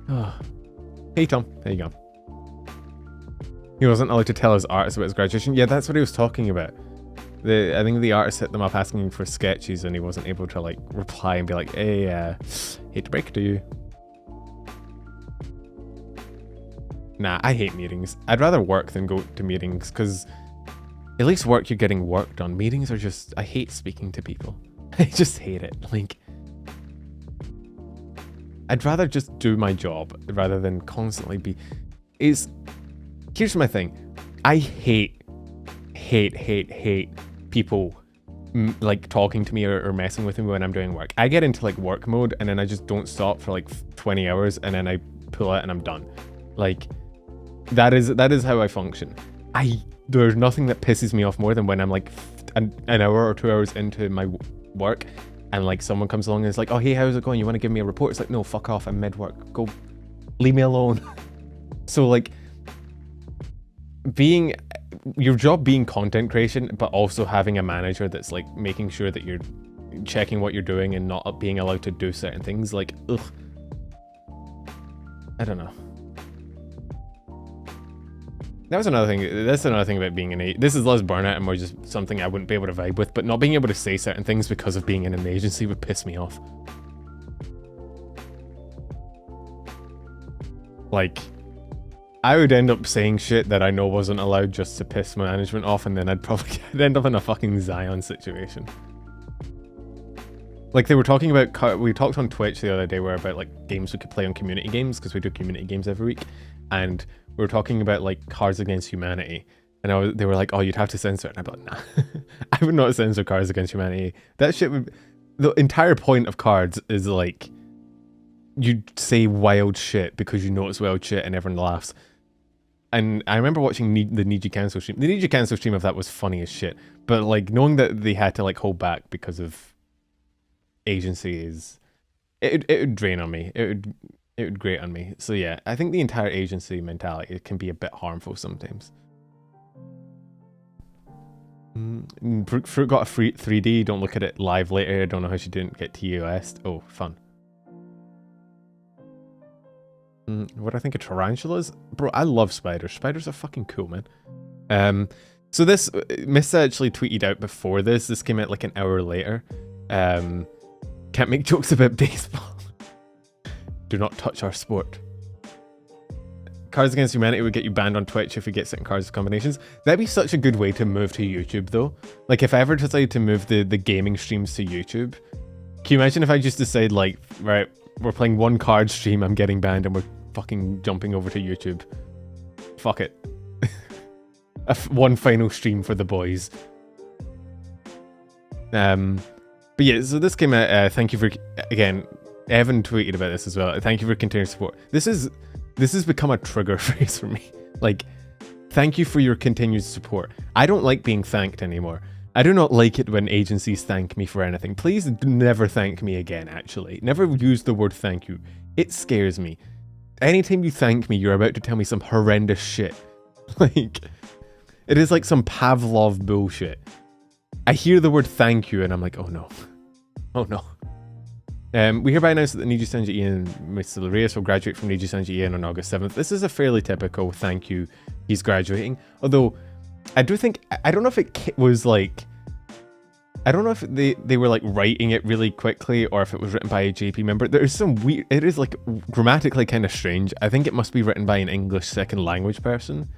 [SPEAKER 1] oh. Hey Tom, there you go. He wasn't allowed to tell his artist about his graduation. Yeah, that's what he was talking about. I think the artist hit them up asking for sketches, and he wasn't able to like reply and be like, hey, hate to break it to you. Nah, I hate meetings. I'd rather work than go to meetings, because at least work, you're getting work done. Meetings are just... I hate speaking to people. I just hate it. Like, I'd rather just do my job rather than constantly be... Here's my thing. I hate people like talking to me or messing with me when I'm doing work. I get into like work mode, and then I just don't stop for like 20 hours, and then I pull out and I'm done. Like, that is how I function. There's nothing that pisses me off more than when I'm like an hour or 2 hours into my work, and like someone comes along and is like, oh hey, how's it going, you want to give me a report? It's like, no, fuck off, I'm mid-work, go leave me alone. So like, your job being content creation, but also having a manager that's like making sure that you're checking what you're doing and not being allowed to do certain things, like, ugh, I don't know. That was another thing. That's another thing about being an This is less burnout and more just something I wouldn't be able to vibe with, but not being able to say certain things because of being in an agency would piss me off. Like, I would end up saying shit that I know wasn't allowed just to piss my management off, and then I'd end up in a fucking Zion situation. Like, they were talking about... We talked on Twitch the other day about like games we could play on community games, because we do community games every week, and we were talking about like Cards Against Humanity, and they were like, oh, you'd have to censor it, and I'd be like, nah. I would not censor Cards Against Humanity. That shit would... The entire point of Cards is like, you say wild shit because you know it's wild shit and everyone laughs. And I remember watching the Niji cancel stream. The Niji cancel stream of that was funny as shit, but like knowing that they had to like hold back because of agency it would drain on me. It would grate on me. So yeah, I think the entire agency mentality can be a bit harmful sometimes. Fruit got a free 3D. Don't look at it live later. I don't know how she didn't get TOS. Oh, fun. What do I think of tarantulas? Bro, I love spiders. Spiders are fucking cool, man. So this, Mysta actually tweeted out before this. This came out like an hour later. Can't make jokes about baseball. Do not touch our sport. Cards Against Humanity would get you banned on Twitch if we get certain cards combinations. That'd be such a good way to move to YouTube, though. Like, if I ever decided to move the gaming streams to YouTube, can you imagine if I just decide, like, right, we're playing one card stream, I'm getting banned, and we're fucking jumping over to YouTube. Fuck it. One final stream for the boys. But yeah, so this came out, thank you for, again, Evan tweeted about this as well. Thank you for continued support. This has become a trigger phrase for me. Like, thank you for your continued support. I don't like being thanked anymore. I do not like it when agencies thank me for anything. Please never thank me again, actually. Never use the word thank you. It scares me. Anytime you thank me, you're about to tell me some horrendous shit. Like, it is like some Pavlov bullshit. I hear the word thank you and I'm like, oh no. Oh no. We hereby announce that the nijisanji Ian Mysta Rias will graduate from nijisanji Ian on August 7th. This is a fairly typical thank you. He's graduating. Although, I do think, I don't know if it was like, I don't know if they were like writing it really quickly or if it was written by a JP member. There is some weird, it is like grammatically kind of strange. I think it must be written by an English second language person.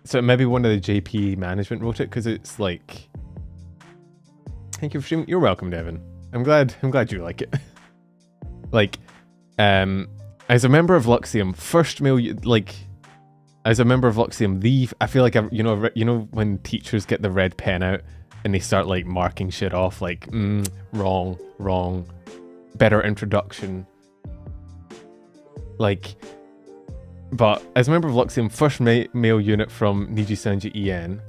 [SPEAKER 1] So maybe one of the JP management wrote it because it's like, thank you for streaming. You're welcome, Devin. I'm glad you like it. Like, as a member of Luxium, first mail, like, as a member of Luxium, I feel like, you know when teachers get the red pen out and they start like marking shit off, like, wrong, better introduction. Like, but as a member of Luxium, first male unit from nijisanji En,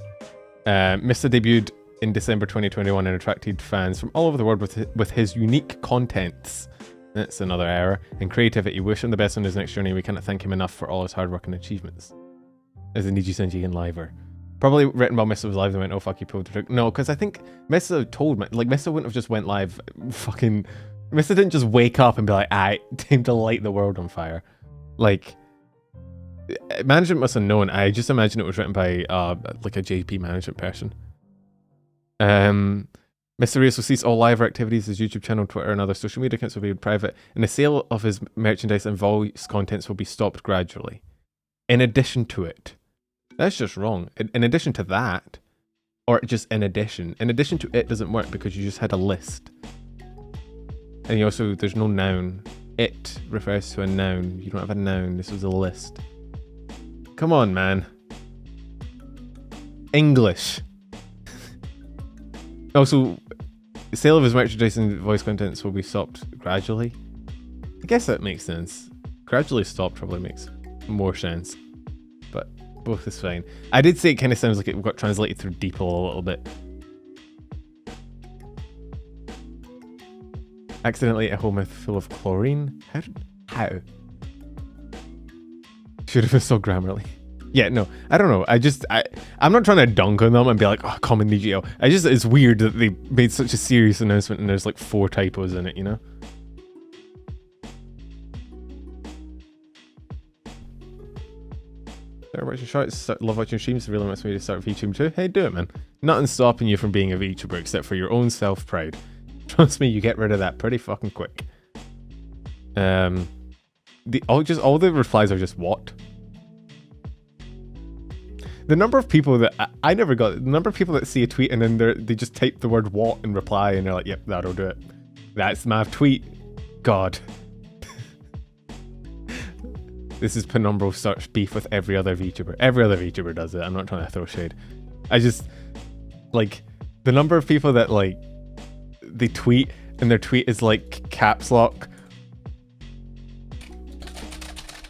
[SPEAKER 1] Mysta debuted in December 2021 and attracted fans from all over the world with his unique contents. That's another error. And creativity. We wish him the best on his next journey. We cannot thank him enough for all his hard work and achievements. As a nijisanji En liver. Probably written while Mysta was live, they went, oh fuck, you pulled the trick. No, because I think Mysta told me, like, Mysta wouldn't have just went live, fucking... Mysta didn't just wake up and be like, time to light the world on fire. Like, management must have known. I just imagine it was written by, like a JP management person. Mysta Rias will cease all live activities. His YouTube channel, Twitter, and other social media accounts will be private, and the sale of his merchandise and voice contents will be stopped gradually. In addition to it. That's just wrong. In addition to that, or just in addition. In addition to it doesn't work because you just had a list. And you also, there's no noun. It refers to a noun. You don't have a noun. This was a list. Come on, man. English. Also, the sale of his merchandise and voice contents will be stopped gradually. I guess that makes sense. Gradually stopped probably makes more sense. But both is fine. I did say it kind of sounds like it got translated through DeepL a little bit. Accidentally a whole mouth full of chlorine? How? Should have been so Grammarly. Yeah, no, I don't know. I'm not trying to dunk on them and be like, oh, common DGL. It's weird that they made such a serious announcement and there's like 4 typos in it, you know? Start watching shorts, love watching streams, really wants me to start VTubing too. Hey, do it, man. Nothing's stopping you from being a VTuber except for your own self-pride. Trust me, you get rid of that pretty fucking quick. All the replies are just what? The number of people that I never got, the number of people that see a tweet and then they just type the word what in reply and they're like, yep, that'll do it. That's my tweet. God. This is penumbral search beef with every other VTuber. Every other VTuber does it. I'm not trying to throw shade. I just, like, the number of people that, like, they tweet and their tweet is like caps lock.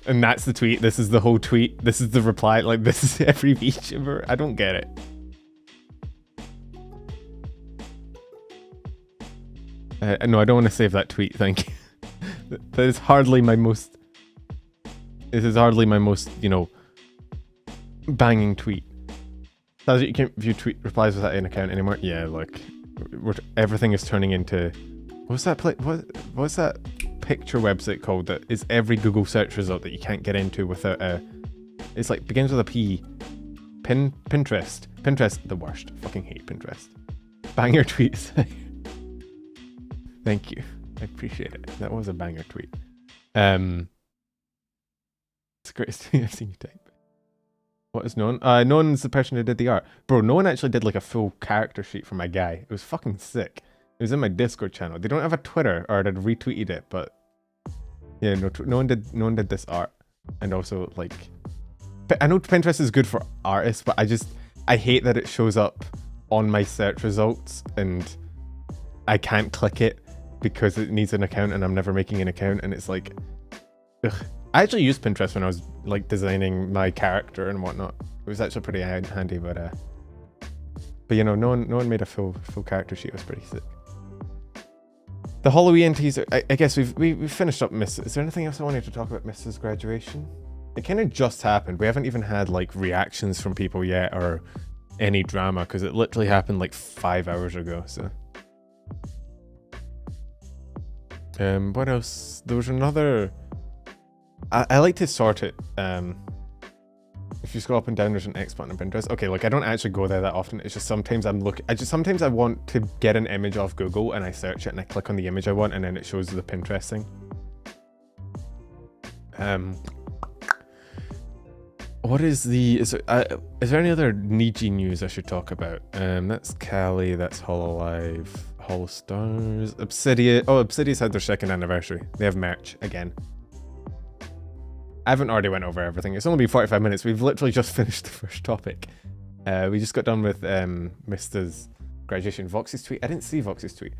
[SPEAKER 1] And that's the tweet. This is the whole tweet. This is the reply. Like, this is every VTuber. I don't get it. No, I don't want to save that tweet. Thank you. That is hardly my most... This is hardly my most, you know, banging tweet. Does you can't view tweet replies without an account anymore? Yeah, look. Everything is turning into... What's that picture website called that is every Google search result that you can't get into without a... It's like, begins with a P. Pinterest. Pinterest, the worst. Fucking hate Pinterest. Banger tweets. Thank you. I appreciate it. That was a banger tweet. It's the greatest thing I've seen you type. What is known? Known's the person who did the art. Bro, no one actually did like a full character sheet for my guy. It was fucking sick. It was in my Discord channel. They don't have a Twitter, or I'd retweeted it, but yeah, no one did this art. And also, like, I know Pinterest is good for artists, but I hate that it shows up on my search results and I can't click it because it needs an account and I'm never making an account, and it's like, ugh. I actually used Pinterest when I was like designing my character and whatnot. It was actually pretty handy, but you know, no one made a full character sheet. It was pretty sick. The Halloween teaser. I guess we've finished up Miss. Is there anything else I wanted to talk about Mrs. graduation? It kind of just happened. We haven't even had like reactions from people yet or any drama because it literally happened like 5 hours ago. So What else? There was another. I like to sort it. If you scroll up and down, there's an X button on Pinterest. Okay, look, I don't actually go there that often. It's just sometimes sometimes I want to get an image off Google and I search it and I click on the image I want and then it shows the Pinterest thing. What is the? Is there any other Niji news I should talk about? That's Kali. That's Hololive. Holostars. Obsidian. Oh, Obsidian's had their 2nd anniversary. They have merch again. I haven't already went over everything. It's only been 45 minutes. We've literally just finished the first topic. We just got done with Mysta's graduation. Vox's tweet. I didn't see Vox's tweet.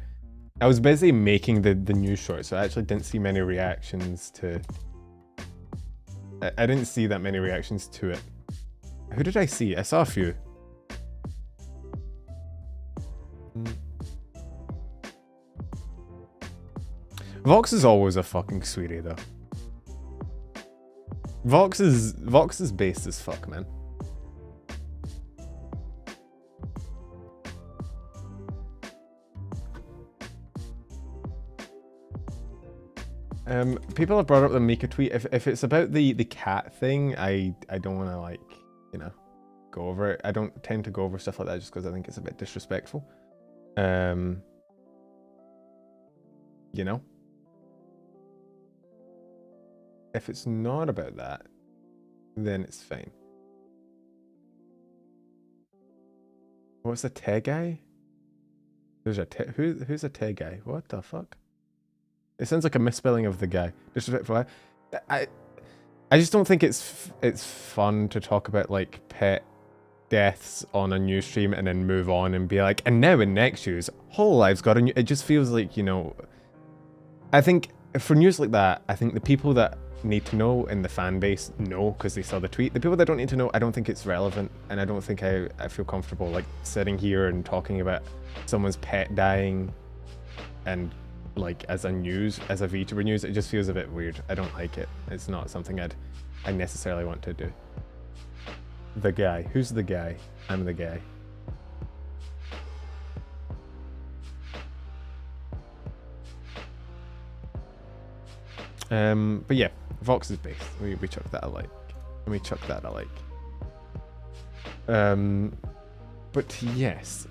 [SPEAKER 1] I was busy making the news short, so I actually didn't see many reactions to... I didn't see that many reactions to it. Who did I see? I saw a few. Vox is always a fucking sweetie, though. Vox is based as fuck, man. People have brought up the Mika tweet. If it's about the cat thing, I don't want to, like, you know, go over it. I don't tend to go over stuff like that just because I think it's a bit disrespectful. You know? If it's not about that, then it's fine. What's a te guy? There's a te who's a te guy? What the fuck? It sounds like a misspelling of the guy. Disrespectful. I just don't think it's fun to talk about like pet deaths on a news stream and then move on and be like, and now in next news, Hololive's got a new. It just feels like, you know. I think for news like that, I think the people that need to know in the fan base know because they saw the tweet. The people that don't need to know, I don't think it's relevant, and I don't think I feel comfortable like sitting here and talking about someone's pet dying and like as a VTuber news. It just feels a bit weird. I don't like it. It's not something I necessarily want to do. The guy. Who's the guy? I'm the guy. But yeah, Vox is based. We chuck that alike. And we chuck that alike. But yes,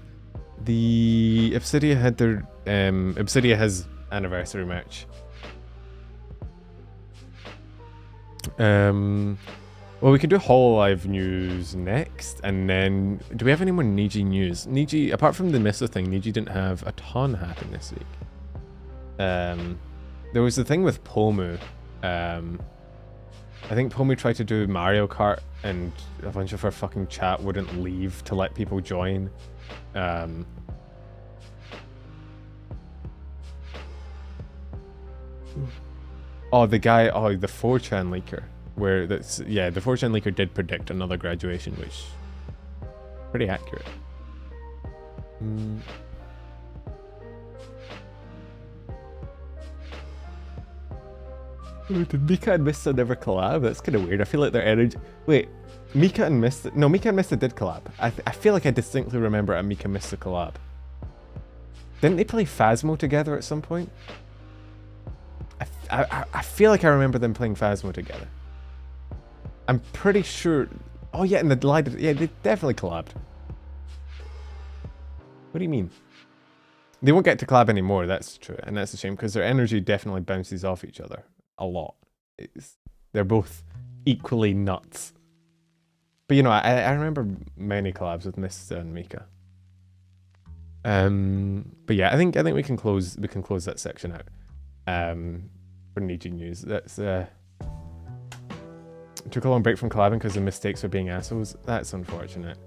[SPEAKER 1] the Obsidia had their Obsidia has anniversary merch. Well, we can do Hololive news next, and then do we have any more Niji news? Niji, apart from the Mysta thing, Niji didn't have a ton happen this week. There was the thing with Pomu. I think Pomu tried to do Mario Kart and a bunch of her fucking chat wouldn't leave to let people join. Oh, the guy, oh, the 4chan leaker. Where that's, yeah, the 4chan leaker did predict another graduation, which pretty accurate. Did Mika and Mysta never collab? That's kind of weird. I feel like their energy... Wait, Mika and Mysta... No, Mika and Mysta did collab. I feel like I distinctly remember a Mika Mysta collab. Didn't they play Phasmo together at some point? I feel like I remember them playing Phasmo together. I'm pretty sure... Oh yeah, and the live... Yeah, they definitely collabed. What do you mean? They won't get to collab anymore, that's true. And that's a shame, because their energy definitely bounces off each other. A lot. They're both equally nuts. But you know, I remember many collabs with Mysta and Mika. But yeah, I think we can close that section out. For Niji news. That's took a long break from collabing because the mistakes are being assholes. That's unfortunate.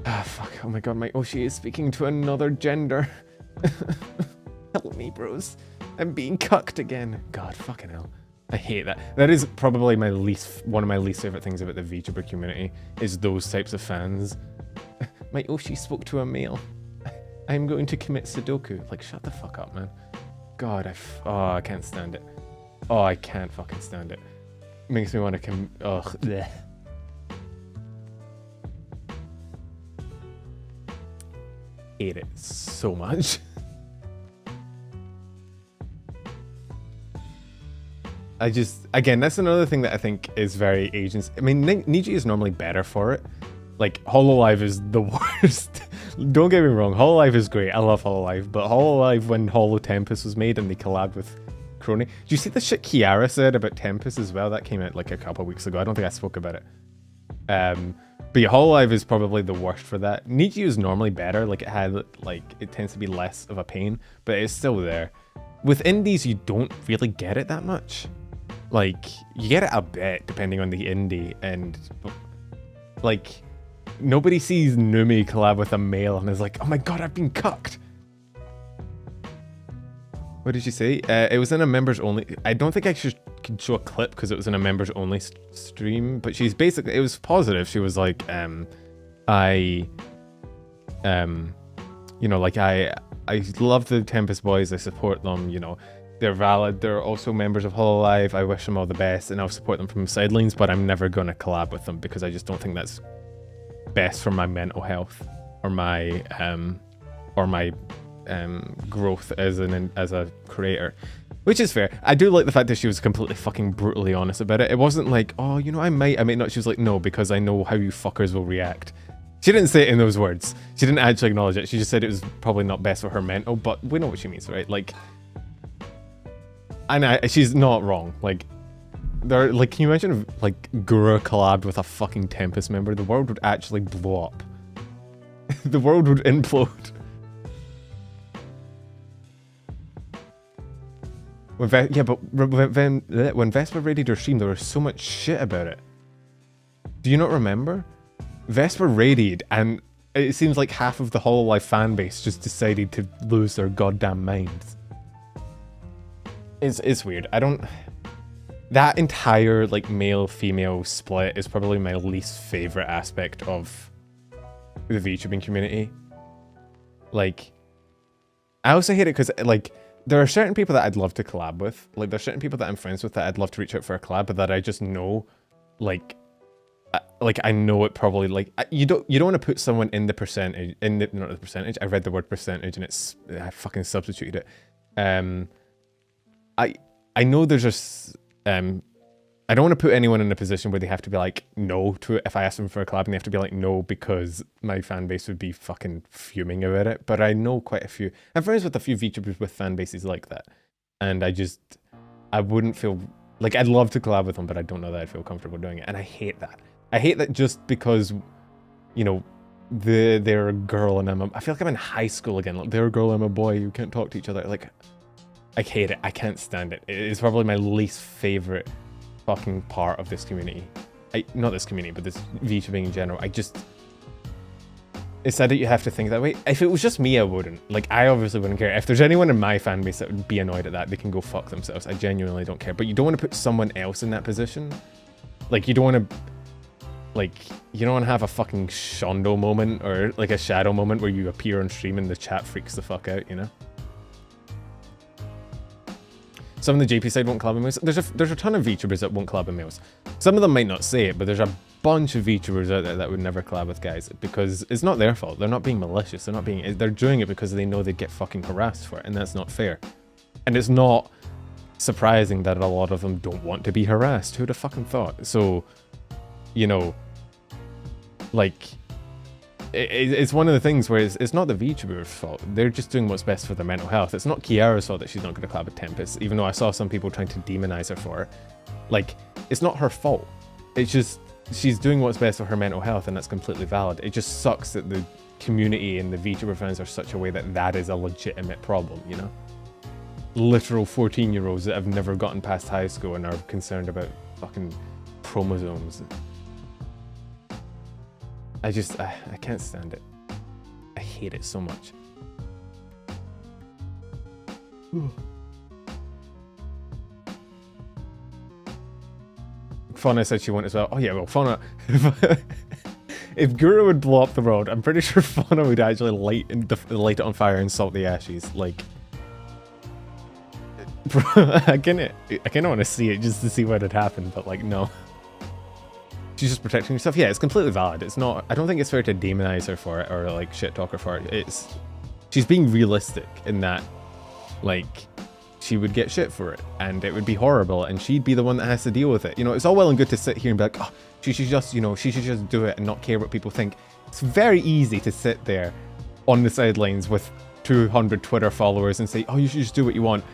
[SPEAKER 1] Ah, fuck. Oh my god, my Oshi is speaking to another gender. Help me, bros. I'm being cucked again. God, fucking hell. I hate that. That is probably one of my least favorite things about the VTuber community, is those types of fans. My Oshi spoke to a male. I'm going to commit Sudoku. Like, shut the fuck up, man. God, oh, I can't stand it. Oh, I can't fucking stand it. Makes me want to ugh. Bleh. Hate it so much. again, that's another thing that I think is very Asian. I mean, Niji is normally better for it. Like, Hololive is the worst. Don't get me wrong, Hololive is great. I love Hololive, but Hololive, when Holo Tempest was made and they collabed with Crony. Do you see the shit Kiara said about Tempest as well? That came out like a couple of weeks ago. I don't think I spoke about it. But yeah, Hololive is probably the worst for that. Niji is normally better. Like, it tends to be less of a pain, but it's still there. With indies, you don't really get it that much. Like, you get it a bit depending on the indie, and like, nobody sees Numi collab with a male and is like, oh my god, I've been cucked. What did you say? It was in a members only. I don't think I could show a clip because it was in a members only stream, but she's basically, it was positive. She was like, you know, like, I love the Tempest boys. I support them, you know. They're valid. They're also members of Hololive. I wish them all the best, and I'll support them from sidelines, but I'm never going to collab with them because I just don't think that's best for my mental health or my growth as a creator, which is fair. I do like the fact that she was completely fucking brutally honest about it. It wasn't like, oh, you know, I might not. She was like, no, because I know how you fuckers will react. She didn't say it in those words. She didn't actually acknowledge it. She just said it was probably not best for her mental, but we know what she means, right? Like, and she's not wrong. Like, can you imagine if, like, Gura collabed with a fucking Tempest member? The world would actually blow up. The world would implode. When Vesper raided her stream, there was so much shit about it. Do you not remember? Vesper raided, and it seems like half of the Hololive fanbase just decided to lose their goddamn minds. It's weird. That entire, like, male-female split is probably my least favorite aspect of the VTubing community. Like, I also hate it because, like, there are certain people that I'd love to collab with. Like, there's certain people that I'm friends with that I'd love to reach out for a collab, but that I just know, like, I know it probably, like, you don't want to put someone in the percentage, not the percentage, I read the word percentage and I fucking substituted it. I know there's just, I don't want to put anyone in a position where they have to be like, no to it. If I ask them for a collab and they have to be like, no, because my fan base would be fucking fuming about it. But I know quite a few, I'm friends with a few VTubers with fan bases like that. And I wouldn't feel, like, I'd love to collab with them, but I don't know that I'd feel comfortable doing it. And I hate that. I hate that just because, you know, they're a girl and I feel like I'm in high school again. Like, they're a girl, I'm a boy, you can't talk to each other. Like, I hate it. I can't stand it. It's probably my least favorite fucking part of this community. Not this community, but this VTubing in general. It's sad that you have to think that way. If it was just me, I wouldn't. Like, I obviously wouldn't care. If there's anyone in my fan base that would be annoyed at that, they can go fuck themselves. I genuinely don't care. But you don't want to put someone else in that position. Like, you don't want to... Like, you don't want to have a fucking Shondo moment or, like, a shadow moment where you appear on stream and the chat freaks the fuck out, you know? Some of the JP side won't collab with males. There's a ton of VTubers that won't collab with males. Some of them might not say it, but there's a bunch of VTubers out there that would never collab with guys because it's not their fault. They're not being malicious. They're doing it because they know they'd get fucking harassed for it, and that's not fair. And it's not surprising that a lot of them don't want to be harassed. Who'd have fucking thought? So, you know, like, it's one of the things where it's not the VTuber's fault. They're just doing what's best for their mental health. It's not Kiara's fault that she's not going to collab with Tempest, even though I saw some people trying to demonize her for it. Like, it's not her fault. It's just, she's doing what's best for her mental health, and that's completely valid. It just sucks that the community and the VTuber fans are such a way that that is a legitimate problem, you know? Literal 14-year-olds that have never gotten past high school and are concerned about fucking chromosomes. I can't stand it. I hate it so much. Fauna said she won't as well. Oh yeah, well, Fauna... If Guru would blow up the world, I'm pretty sure Fauna would actually light it on fire and salt the ashes. Like... I kind of want to see it just to see what had happened, but like, no. She's just protecting herself. Yeah, it's completely valid. It's not... I don't think it's fair to demonize her for it or, like, shit talk her for it. She's being realistic in that, like, she would get shit for it, and it would be horrible, and she'd be the one that has to deal with it. You know, it's all well and good to sit here and be like, oh, she should just, you know, she should just do it and not care what people think. It's very easy to sit there on the sidelines with 200 Twitter followers and say, oh, you should just do what you want,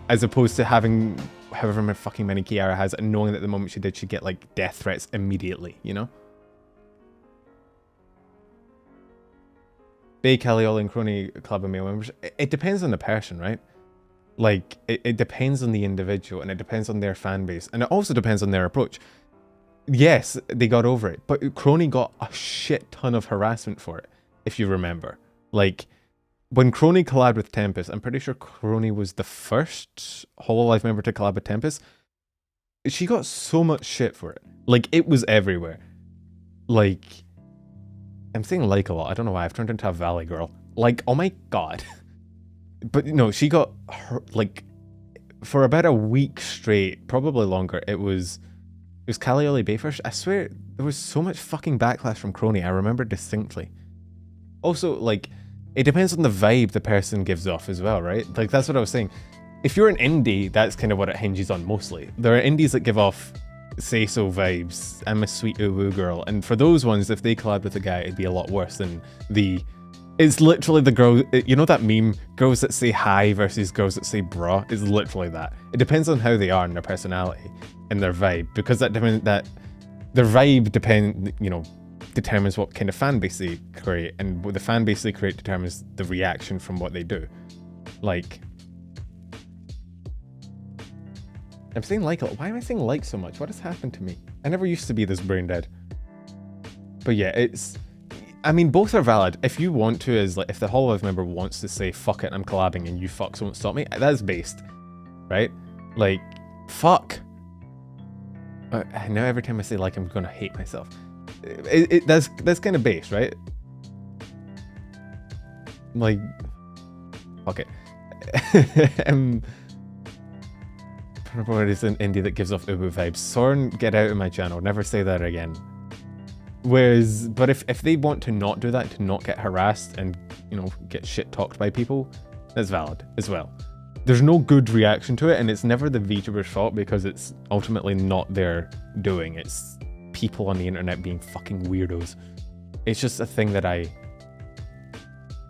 [SPEAKER 1] as opposed to having however many fucking many Kiara has, and knowing that the moment she did, she'd get like death threats immediately, you know? Bay, Calioli, and Crony Club of Male members. It depends on the person, right? Like, it depends on the individual, and it depends on their fan base, and it also depends on their approach. Yes, they got over it, but Crony got a shit ton of harassment for it, if you remember. Like, when Crony collabed with Tempest, I'm pretty sure Crony was the first Hololive member to collab with Tempest. She got so much shit for it. Like, it was everywhere. Like, I'm saying like a lot. I don't know why. I've turned into a Valley girl. Like, oh my god. But no, she got her, like, for about a week straight, probably longer. It was Calioli Bayfirst. I swear, there was so much fucking backlash from Crony. I remember distinctly. Also, like, it depends on the vibe the person gives off as well, right? Like, that's what I was saying. If you're an indie, that's kind of what it hinges on mostly. There are indies that give off say-so vibes. I'm a sweet woo girl. And for those ones, if they collab with a guy, it'd be a lot worse than the... It's literally the girl... You know that meme? Girls that say hi versus girls that say bra? It's literally that. It depends on how they are and their personality and their vibe. Because that depends... That their vibe depend... You know, determines what kind of fan base they create. And what the fan base they create determines the reaction from what they do. Like... I'm saying like a lot. Why am I saying like so much? What has happened to me? I never used to be this brain dead. But yeah, it's... I mean, both are valid. If you want to, is like, if the Hololive member wants to say, fuck it, I'm collabing and you fucks won't stop me, that's based. Right? Like, fuck. Now every time I say like, I'm gonna hate myself. That's kind of based, right? Like, fuck it. What is an indie that gives off ubu vibes? Soren, get out of my channel. Never say that again. Whereas, but if they want to not do that, to not get harassed and, you know, get shit talked by people, that's valid as well. There's no good reaction to it, and it's never the VTuber's fault because it's ultimately not their doing. It's people on the internet being fucking weirdos. It's just a thing that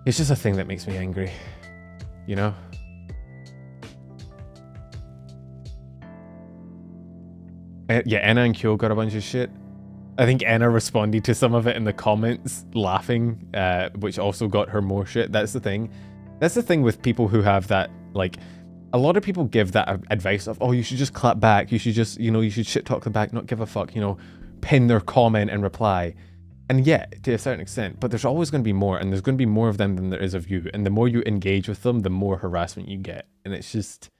[SPEAKER 1] it's just a thing that makes me angry, you know? Yeah, Anna and Kyo got a bunch of shit. I think Anna responded to some of it in the comments, laughing, which also got her more shit. That's the thing. That's the thing with people who have that, like, a lot of people give that advice of, oh, you should just clap back. You should just, you know, you should shit talk them back, not give a fuck, you know, pin their comment and reply. And yeah, to a certain extent, but there's always going to be more, and there's going to be more of them than there is of you. And the more you engage with them, the more harassment you get. And it's just,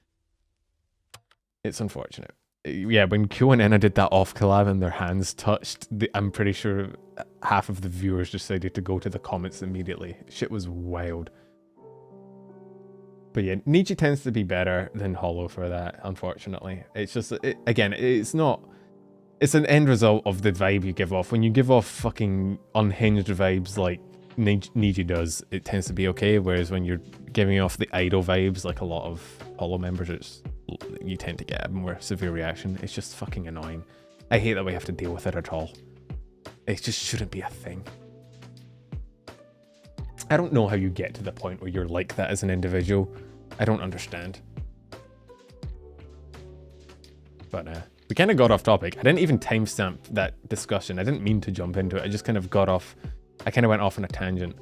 [SPEAKER 1] it's unfortunate. Yeah, when Q and Enna did that off collab and their hands touched, I'm pretty sure half of the viewers decided to go to the comments immediately. Shit was wild. But yeah, Niji tends to be better than Holo for that, unfortunately. It's just, again, it's not... It's an end result of the vibe you give off. When you give off fucking unhinged vibes like Niji does, it tends to be okay, whereas when you're giving off the idol vibes like a lot of Holo members, you tend to get a more severe reaction. It's just fucking annoying. I hate that we have to deal with it at all. It just shouldn't be a thing. I don't know how you get to the point where you're like that as an individual. I don't understand. But we kind of got off topic. I didn't even timestamp that discussion. I didn't mean to jump into it. I just kind of got off. I kind of went off on a tangent.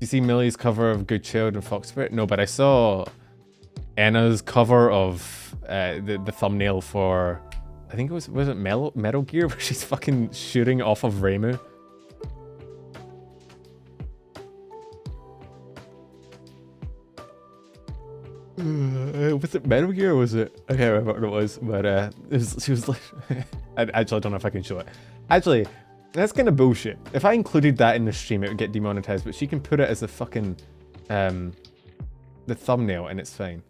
[SPEAKER 1] You see Millie's cover of Good Child and Fox Spirit? No, but I saw Anna's cover of the thumbnail for, I think it was it Metal Gear, where she's fucking shooting off of Reimu. Was it Metal Gear or was it? I can't remember what it was, but she was like, I actually don't know if I can show it. Actually, that's kind of bullshit. If I included that in the stream, it would get demonetized, but she can put it as a fucking, the thumbnail and it's fine.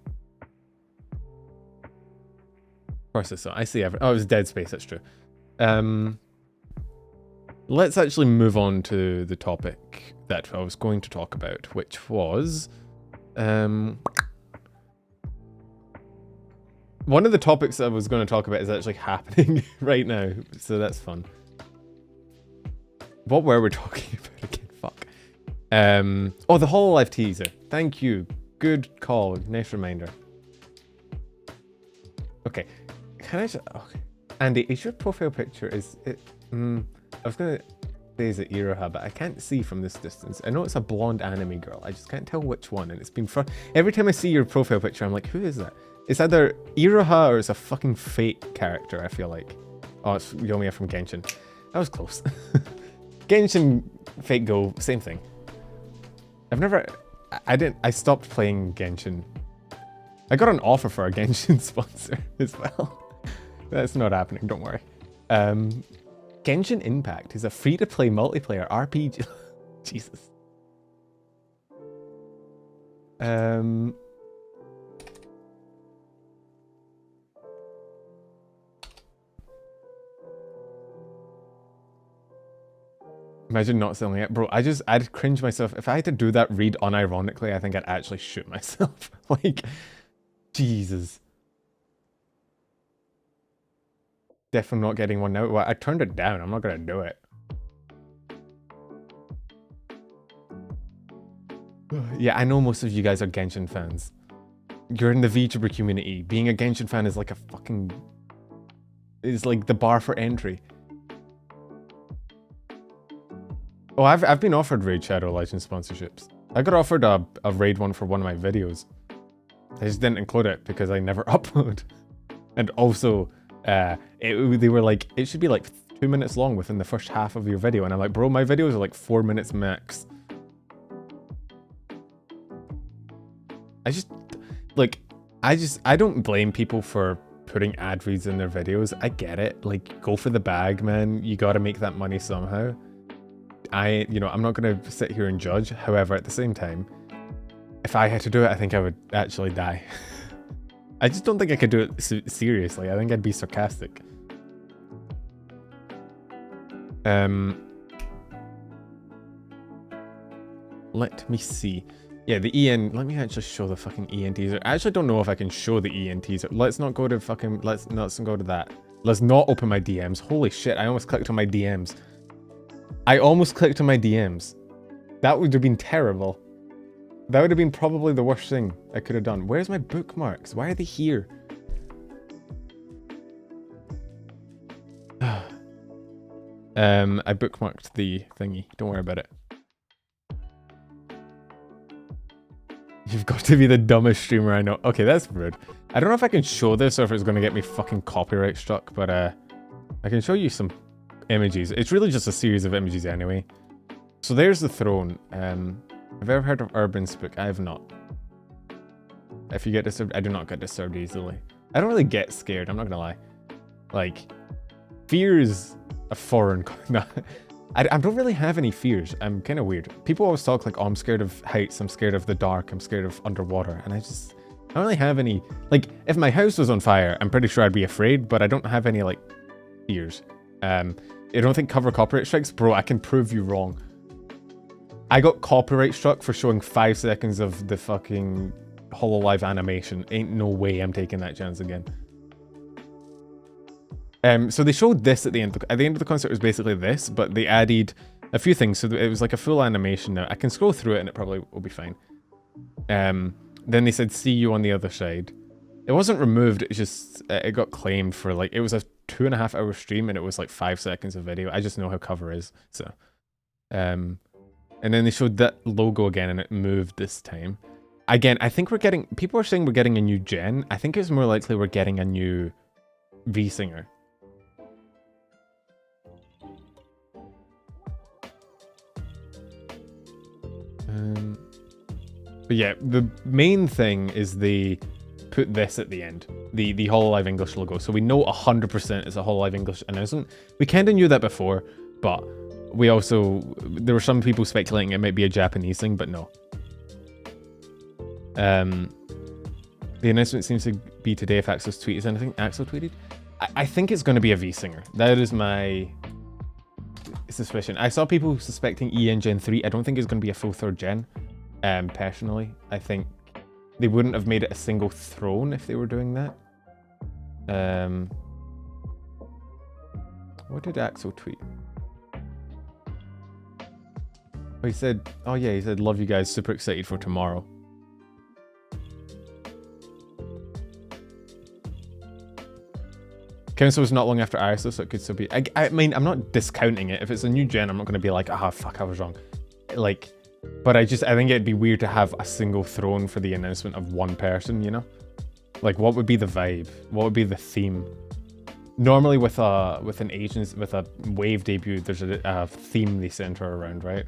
[SPEAKER 1] Of course I saw. I see everything. Oh, it was Dead Space, that's true. let's actually move on to the topic that I was going to talk about, which was one of the topics I was going to talk about is actually happening right now, so that's fun. What were we talking about again? Fuck. Oh, the Hololive teaser. Thank you. Good call. Nice reminder. Okay. Can I just... Okay. Andy, is your profile picture... Is it... I was going to say is it Iroha, but I can't see from this distance. I know it's a blonde anime girl. I just can't tell which one. And it's been... Every time I see your profile picture, I'm like, who is that? It's either Iroha or it's a fucking fake character, I feel like. Oh, it's Yomiya from Genshin. That was close. Genshin, Fake Go, same thing. I've never... I stopped playing Genshin. I got an offer for a Genshin sponsor as well. That's not happening, don't worry. Genshin Impact is a free-to-play multiplayer RPG. Jesus. Imagine not selling it. Bro, I'd cringe myself. If I had to do that read unironically, I think I'd actually shoot myself. Like, Jesus. Definitely not getting one now. Well, I turned it down. I'm not going to do it. Yeah, I know most of you guys are Genshin fans. You're in the VTuber community. Being a Genshin fan is like a fucking... is like the bar for entry. Oh, I've been offered Raid Shadow Legends sponsorships. I got offered a Raid one for one of my videos. I just didn't include it because I never upload. And also, they were like, it should be like 2 minutes long within the first half of your video. And I'm like, bro, my videos are like 4 minutes max. I don't blame people for putting ad reads in their videos. I get it. Like, go for the bag, man. You gotta make that money somehow. I'm not going to sit here and judge. However, at the same time, if I had to do it, I think I would actually die. I just don't think I could do it seriously. I think I'd be sarcastic. Let me see. Yeah, the EN... Let me actually show the fucking EN teaser. I actually don't know if I can show the EN teaser. Let's not go to fucking... Let's not go to that. Let's not open my DMs. Holy shit, I almost clicked on my DMs. I almost clicked on my DMs. That would have been terrible. That would have been probably the worst thing I could have done. Where's my bookmarks? Why are they here? I bookmarked the thingy. Don't worry about it. You've got to be the dumbest streamer I know. Okay, that's rude. I don't know if I can show this or if it's going to get me fucking copyright struck, but I can show you some images. It's really just a series of images anyway. So there's the throne. Have you ever heard of Urban Spook? I have not. If you get disturbed, I do not get disturbed easily. I don't really get scared, I'm not gonna lie. Like, fear is a foreign... No, I don't really have any fears. I'm kind of weird. People always talk like, oh, I'm scared of heights, I'm scared of the dark, I'm scared of underwater, and I don't really have any... Like, if my house was on fire, I'm pretty sure I'd be afraid, but I don't have any, like, fears. I don't think cover copyright strikes? Bro, I can prove you wrong. I got copyright struck for showing 5 seconds of the fucking Hololive animation. Ain't no way I'm taking that chance again. So they showed this at the end. At the end of the concert, it was basically this, but they added a few things. So it was like a full animation now. I can scroll through it and it probably will be fine. Then they said, see you on the other side. It wasn't removed, it's just, it got claimed for like, it was a 2.5 hour stream and it was like 5 seconds of video. I just know how cover is, so. And then they showed that logo again and it moved this time. Again, I think we're getting, people are saying we're getting a new gen. I think it's more likely we're getting a new V-singer. But yeah, the main thing is they put this at the end, the Hololive English logo. So we know 100% it's a Hololive English announcement. We kind of knew that before, but we also, there were some people speculating it might be a Japanese thing, but no. The announcement seems to be today if Axel's tweet is anything. Axel tweeted? I think it's going to be a V-singer. That is my suspicion. I saw people suspecting EN Gen 3. I don't think it's going to be a full 3rd gen. Personally, I think they wouldn't have made it a single throne if they were doing that. What did Axel tweet? Oh, he said, oh yeah, he said, love you guys, super excited for tomorrow. Council was not long after Iris, so it could still be. I mean, I'm not discounting it. If it's a new gen, I'm not going to be like, ah, fuck, I was wrong. Like, but I think it'd be weird to have a single throne for the announcement of one person, you know? Like, what would be the vibe? What would be the theme? Normally, with an agency, with a wave debut, there's a theme they center around, right?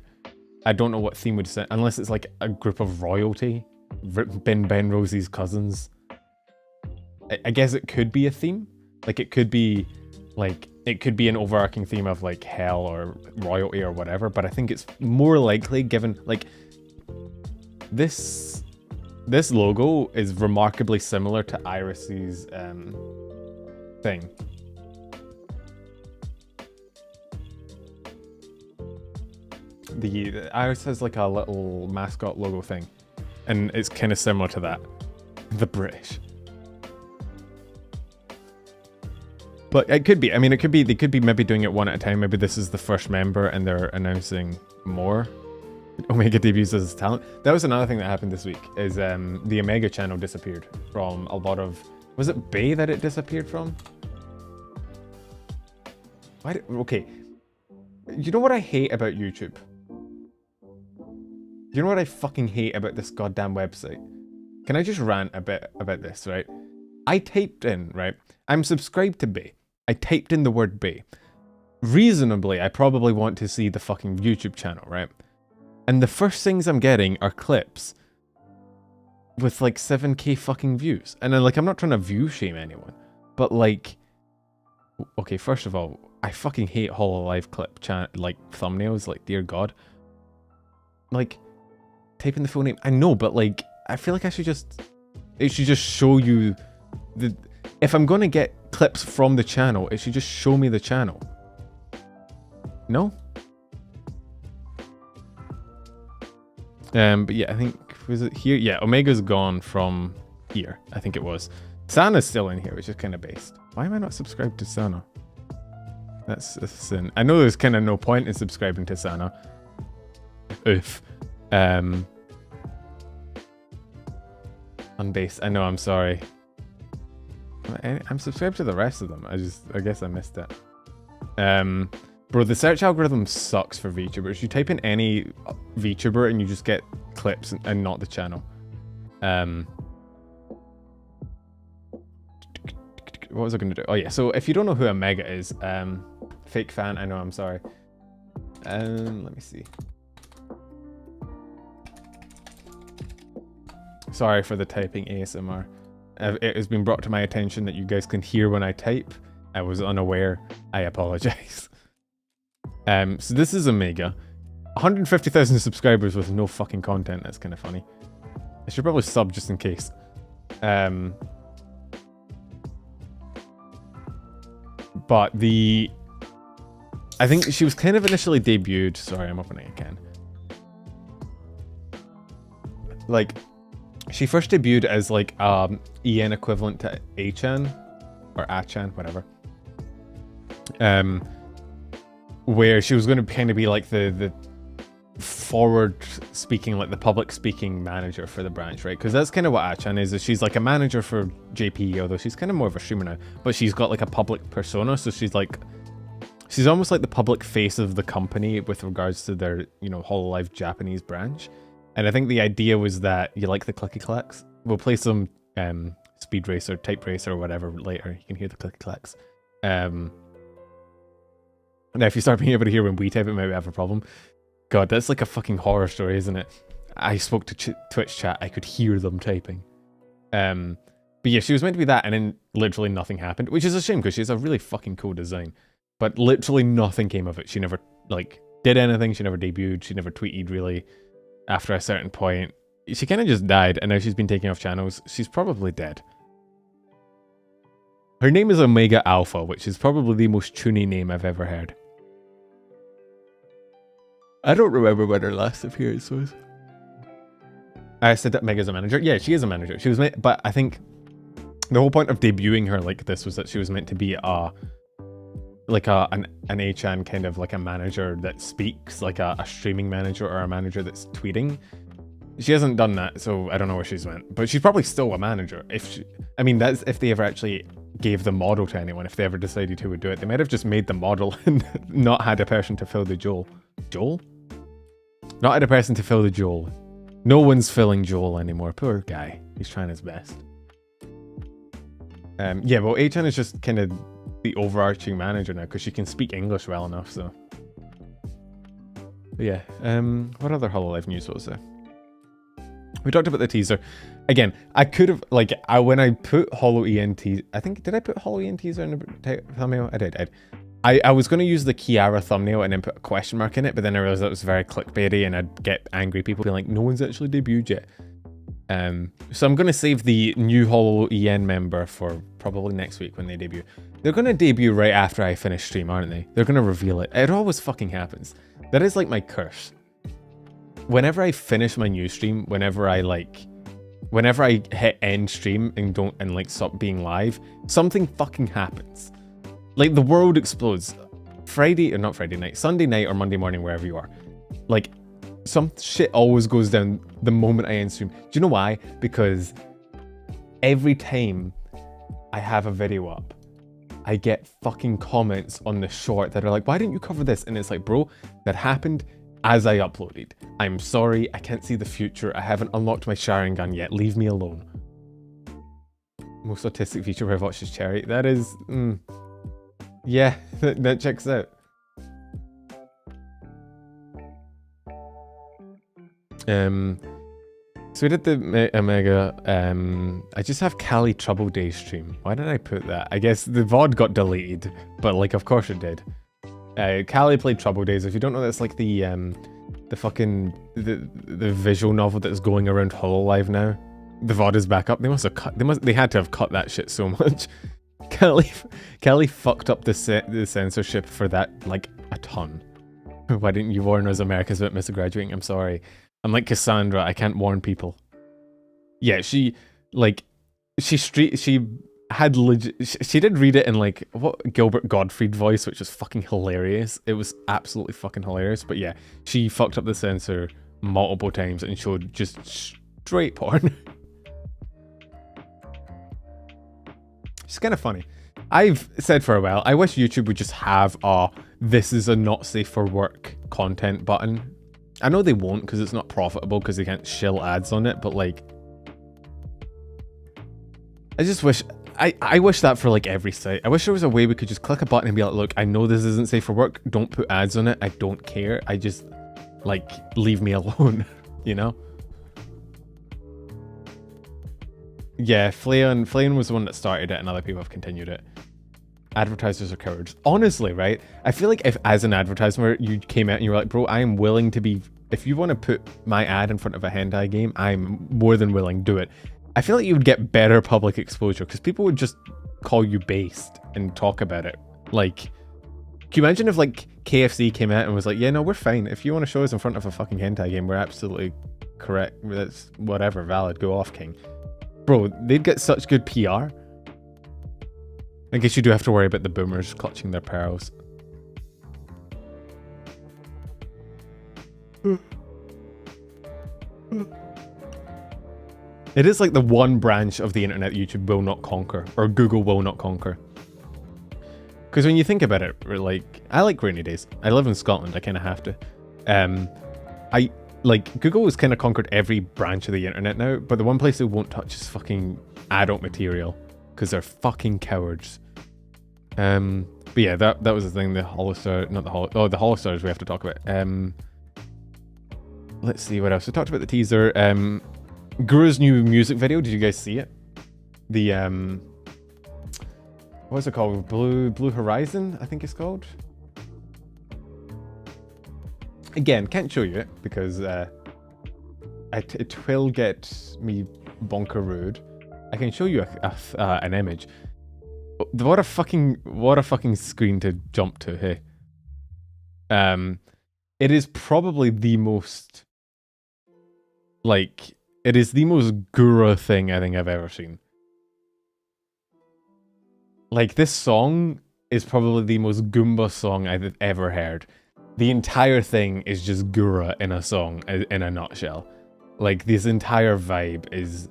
[SPEAKER 1] I don't know what theme would set, unless it's like a group of royalty, Ben Rosie's cousins. I guess it could be a theme. Like, it could be an overarching theme of like hell or royalty or whatever, but I think it's more likely given like this logo is remarkably similar to Iris's thing. The Iris has like a little mascot logo thing, and it's kind of similar to that. The British. But it could be. I mean, it could be. They could be maybe doing it one at a time. Maybe this is the first member, and they're announcing more. Omega debuts as talent. That was another thing that happened this week. Is the Omega channel disappeared from a lot of. Was it Bay that it disappeared from? Why? Okay. You know what I hate about YouTube? You know what I fucking hate about this goddamn website? Can I just rant a bit about this, right? I typed in, right? I'm subscribed to Bay. I typed in the word Bay. Reasonably, I probably want to see the fucking YouTube channel, right? And the first things I'm getting are clips with like 7k fucking views. And then like, I'm not trying to view shame anyone, but like, okay, first of all, I fucking hate Hololive clip like thumbnails, like dear God. Like, type in the full name. I know, but like, I feel like it should just show you the, if I'm going to get clips from the channel, it should just show me the channel. No? But yeah, I think, was it here? Yeah, Omega's gone from here. I think it was. Sana's still in here, which is kind of based. Why am I not subscribed to Sana? That's a sin. I know there's kind of no point in subscribing to Sana. Oof. Unbased. I know, I'm sorry. I'm subscribed to the rest of them. I guess I missed it. Bro, the search algorithm sucks for VTubers. You type in any VTuber and you just get clips and not the channel. What was I going to do? Oh yeah, so if you don't know who Omega is, fake fan, I know, I'm sorry. Let me see. Sorry for the typing ASMR. It has been brought to my attention that you guys can hear when I type. I was unaware. I apologize. So this is Omega. 150,000 subscribers with no fucking content. That's kind of funny. I should probably sub just in case. But I think she was kind of initially debuted. Sorry, I'm opening a can. Like, she first debuted as like EN equivalent to A-chan or A-chan, whatever. Where she was going to kind of be like the forward speaking, like the public speaking manager for the branch, right? Because that's kind of what A-chan is she's like a manager for JP, although she's kind of more of a streamer now, but she's got like a public persona, so she's almost like the public face of the company with regards to their, you know, Hololive Japanese branch. And I think the idea was that you like the clicky clacks. We'll play some speed racer, type racer, or whatever later. You can hear the clicky clacks. Now, if you start being able to hear when we type, it might have a problem. God, that's like a fucking horror story, isn't it? I spoke to Twitch chat. I could hear them typing. But yeah, she was meant to be that, and then literally nothing happened, which is a shame because she has a really fucking cool design. But literally nothing came of it. She never like did anything. She never debuted. She never tweeted really. After a certain point, she kind of just died, and now she's been taking off channels. She's probably dead. Her name is Omega Alpha, which is probably the most tuney name I've ever heard. I don't remember when her last appearance was. I said that Mega's a manager. Yeah, she is a manager. She was meant, but I think the whole point of debuting her like this was that she was meant to be an HN kind of like a manager that speaks, like a streaming manager or a manager that's tweeting. She hasn't done that, so I don't know where she's went. But she's probably still a manager. I mean, that's if they ever actually gave the model to anyone, if they ever decided who would do it. They might have just made the model and not had a person to fill the Joel. Joel? Not had a person to fill the Joel. No one's filling Joel anymore. Poor guy. He's trying his best. Yeah, well, HN is just kind of the overarching manager now because she can speak English well enough, so. But yeah, what other Hololive news was there? We talked about the teaser. Again, I could have, like, when I put Holo ENT, I think, did I put Holo ENT teaser in the thumbnail? I did. I was going to use the Kiara thumbnail and then put a question mark in it, but then I realized that was very clickbaity and I'd get angry people being like, no one's actually debuted yet. So I'm going to save the new Holo EN member for probably next week when they debut. They're going to debut right after I finish stream, aren't they? They're going to reveal it. It always fucking happens. That is like my curse. Whenever I finish my new stream, whenever I hit end stream and like stop being live, something fucking happens. Like the world explodes. Sunday night or Monday morning, wherever you are. Like some shit always goes down the moment I end stream. Do you know why? Because every time I have a video up, I get fucking comments on the short that are like, why didn't you cover this? And it's like, bro, that happened as I uploaded. I'm sorry, I can't see the future. I haven't unlocked my Sharingan yet. Leave me alone. Most autistic feature I've watched is Cherry. That is, yeah, that checks out. So we did the Omega. I just have Cali Trouble Day stream. Why did I put that? I guess the VOD got deleted, but like, of course it did. Cali played Trouble Days. If you don't know, that's like the visual novel that's going around Hololive now. The VOD is back up. They must have cut. They had to have cut that shit so much. Kelly fucked up the censorship for that like a ton. Why didn't you warn us Americans about Mysta graduating? I'm sorry. I'm like Cassandra. I can't warn people. Yeah, she had legit. She did read it in like what Gilbert Gottfried voice, which was fucking hilarious. It was absolutely fucking hilarious. But yeah, she fucked up the censor multiple times and showed just straight porn. It's kind of funny. I've said for a while, I wish YouTube would just have a "this is a not safe for work" content button. I know they won't because it's not profitable because they can't shill ads on it. But like, I just wish. I wish that for like every site. I wish there was a way we could just click a button and be like, look, I know this isn't safe for work. Don't put ads on it. I don't care. I just, like, leave me alone, you know? Yeah, Flayon was the one that started it and other people have continued it. Advertisers are cowards. Honestly, right? I feel like if as an advertiser you came out and you were like, bro, I am willing to be, if you want to put my ad in front of a hentai game, I'm more than willing, do it. I feel like you would get better public exposure because people would just call you based and talk about it. Like, can you imagine if like KFC came out and was like, yeah, no, we're fine. If you want to show us in front of a fucking hentai game, we're absolutely correct. That's whatever, valid, go off, king. Bro, they'd get such good PR. I guess you do have to worry about the boomers clutching their pearls. It is like the one branch of the internet YouTube will not conquer, or Google will not conquer. Because when you think about it, like, I like rainy days. I live in Scotland, I kind of have to. Google has kind of conquered every branch of the internet now, but the one place it won't touch is fucking adult material, because they're fucking cowards. But yeah, that was the thing, the Holostar, not the the Holostars we have to talk about. Let's see what else. We talked about the teaser. Guru's new music video, did you guys see it? The what's it called? Blue Horizon, I think it's called. Again, can't show you it because it will get me bonker rude. I can show you an image. What a fucking screen to jump to, hey. It is probably the most, like, it is the most Gura thing I think I've ever seen. Like, this song is probably the most Goomba song I've ever heard. The entire thing is just Gura in a song, in a nutshell. Like, this entire vibe is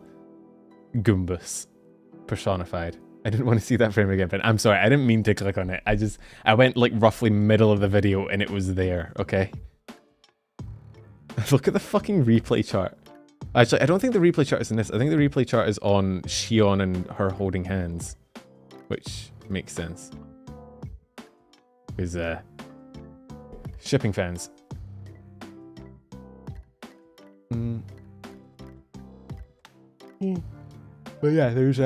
[SPEAKER 1] Goombas personified. I didn't want to see that frame again, but I'm sorry, I didn't mean to click on it. I went like roughly middle of the video and it was there, okay? Look at the fucking replay chart. Actually, I don't think the replay chart is in this. I think the replay chart is on Shion and her holding hands, which makes sense. Because, shipping fans. But yeah, there's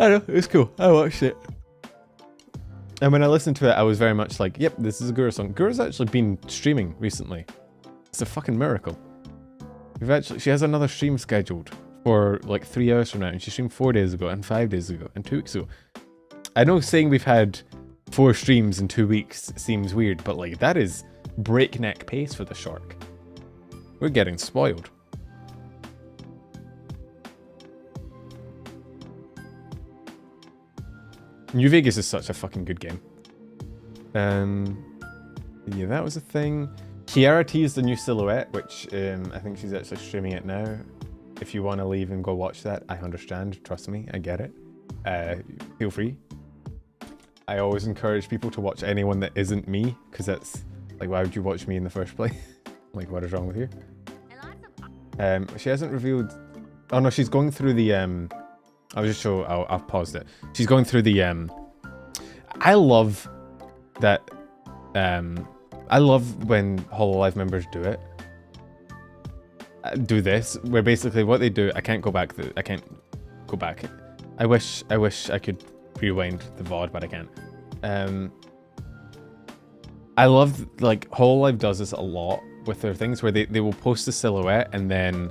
[SPEAKER 1] I don't know, it was cool. I watched it. And when I listened to it, I was very much like, yep, this is a Gura song. Gura's actually been streaming recently. It's a fucking miracle. She has another stream scheduled for like 3 hours from now, and she streamed 4 days ago, and 5 days ago, and 2 weeks ago. I know saying we've had 4 streams in 2 weeks seems weird, but like, that is breakneck pace for the shark. We're getting spoiled. New Vegas is such a fucking good game. Yeah, that was a thing. Kiara teased the new silhouette, which I think she's actually streaming it now. If you want to leave and go watch that, I understand. Trust me, I get it. Feel free. I always encourage people to watch anyone that isn't me, because that's like, why would you watch me in the first place? Like, what is wrong with you? She hasn't revealed. Oh no, she's going through the I'll just show. I've paused it. She's going through the I love that. I love when Hololive members do it. Do this, where basically what they do. I can't go back. I can't go back. I wish I could rewind the VOD, but I can't. I love, like, Hololive does this a lot with their things, where they will post the silhouette and then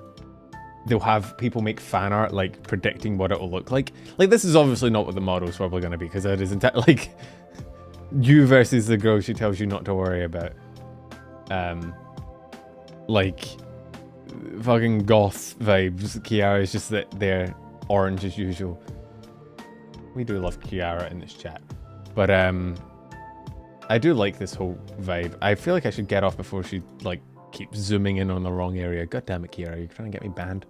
[SPEAKER 1] they'll have people make fan art, like, predicting what it will look like. Like, this is obviously not what the model's probably going to be, because it is like you versus the girl she tells you not to worry about. Like, fucking goth vibes. Kiara is just that they're orange as usual. We do love Kiara in this chat, but I do like this whole vibe. I feel like I should get off before she like keeps zooming in on the wrong area. God damn it, Kiara, you're trying to get me banned.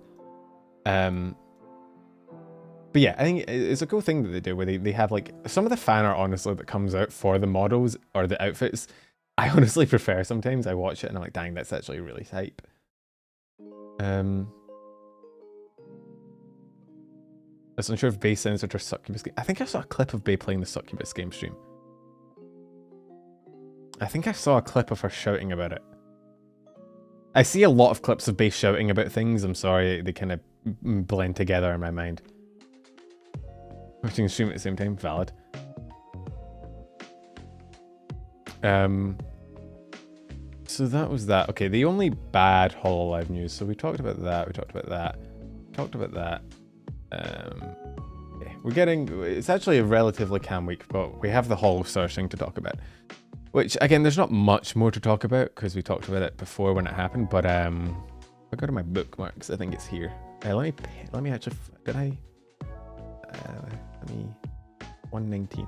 [SPEAKER 1] But yeah, I think it's a cool thing that they do, where they have like some of the fan art, honestly, that comes out for the models or the outfits. I honestly prefer sometimes. I watch it and I'm like, dang, that's actually really hype. I was unsure if Bae censored her Succubus game. I think I saw a clip of Bae playing the Succubus game stream. I think I saw a clip of her shouting about it. I see a lot of clips of Bae shouting about things. I'm sorry, they kind of blend together in my mind. Watching a stream at the same time, valid. So that was that. Okay, the only bad Hololive news. So we talked about that. We talked about that. Talked about that. Yeah, we're getting. It's actually a relatively calm week, but we have the Holostars thing to talk about. Which again, there's not much more to talk about because we talked about it before when it happened. But if I go to my bookmarks, I think it's here. Let me actually. Did I? Let me. 119.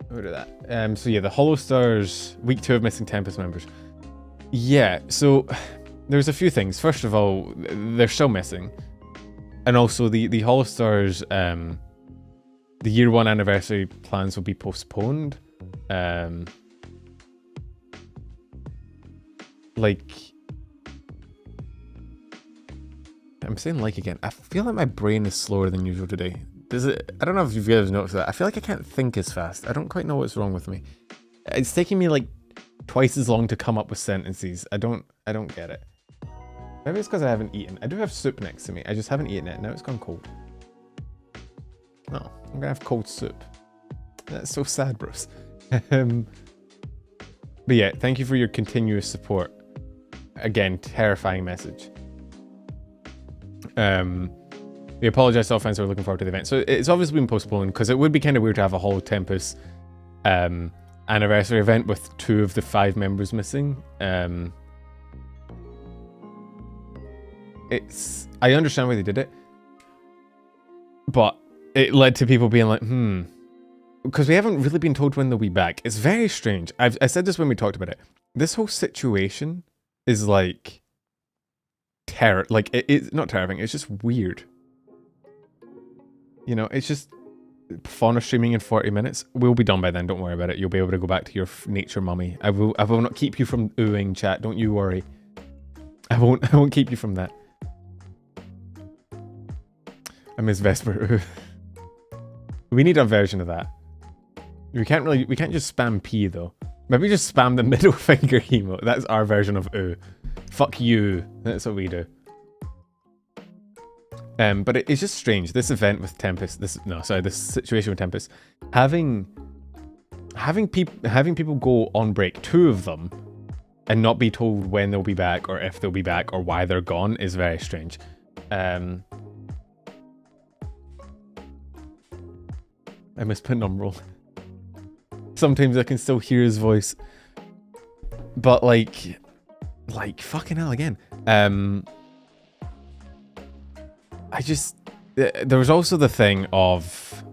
[SPEAKER 1] Go to that. So yeah, the Holostars week 2 of missing Tempest members. Yeah, so there's a few things. First of all, they're still missing, and also the Holostars the year 1 anniversary plans will be postponed. Like, I'm saying like again. I feel like my brain is slower than usual today. Does it? I don't know if you guys noticed that. I feel like I can't think as fast. I don't quite know what's wrong with me. It's taking me like twice as long to come up with sentences. I don't get it. Maybe it's because I haven't eaten. I do have soup next to me. I just haven't eaten it. Now it's gone cold. No, I'm gonna have cold soup. That's so sad, bros. But yeah, thank you for your continuous support. Again, terrifying message. We apologize to all fans who are looking forward to the event. So it's obviously been postponed because it would be kind of weird to have a whole Tempest anniversary event with 2 of the 5 members missing. I understand why they did it, but it led to people being like, because we haven't really been told when they'll be back. It's very strange. I said this when we talked about it. This whole situation is like it's not terrifying. It's just weird. You know, it's just fauna streaming in 40 minutes. We'll be done by then. Don't worry about it. You'll be able to go back to your nature mummy. I will not keep you from oohing, chat. Don't you worry. I won't keep you from that. I miss Vesper. We need a version of that. We can't just spam P though. Maybe just spam the middle finger emote. That's our version of ooh. Fuck you. That's what we do. But it's just strange. This event with Tempest, this situation with Tempest, having people go on break, 2 of them, and not be told when they'll be back or if they'll be back or why they're gone is very strange. I miss Penumbral. Sometimes I can still hear his voice, but like fucking hell again. There was also the thing of,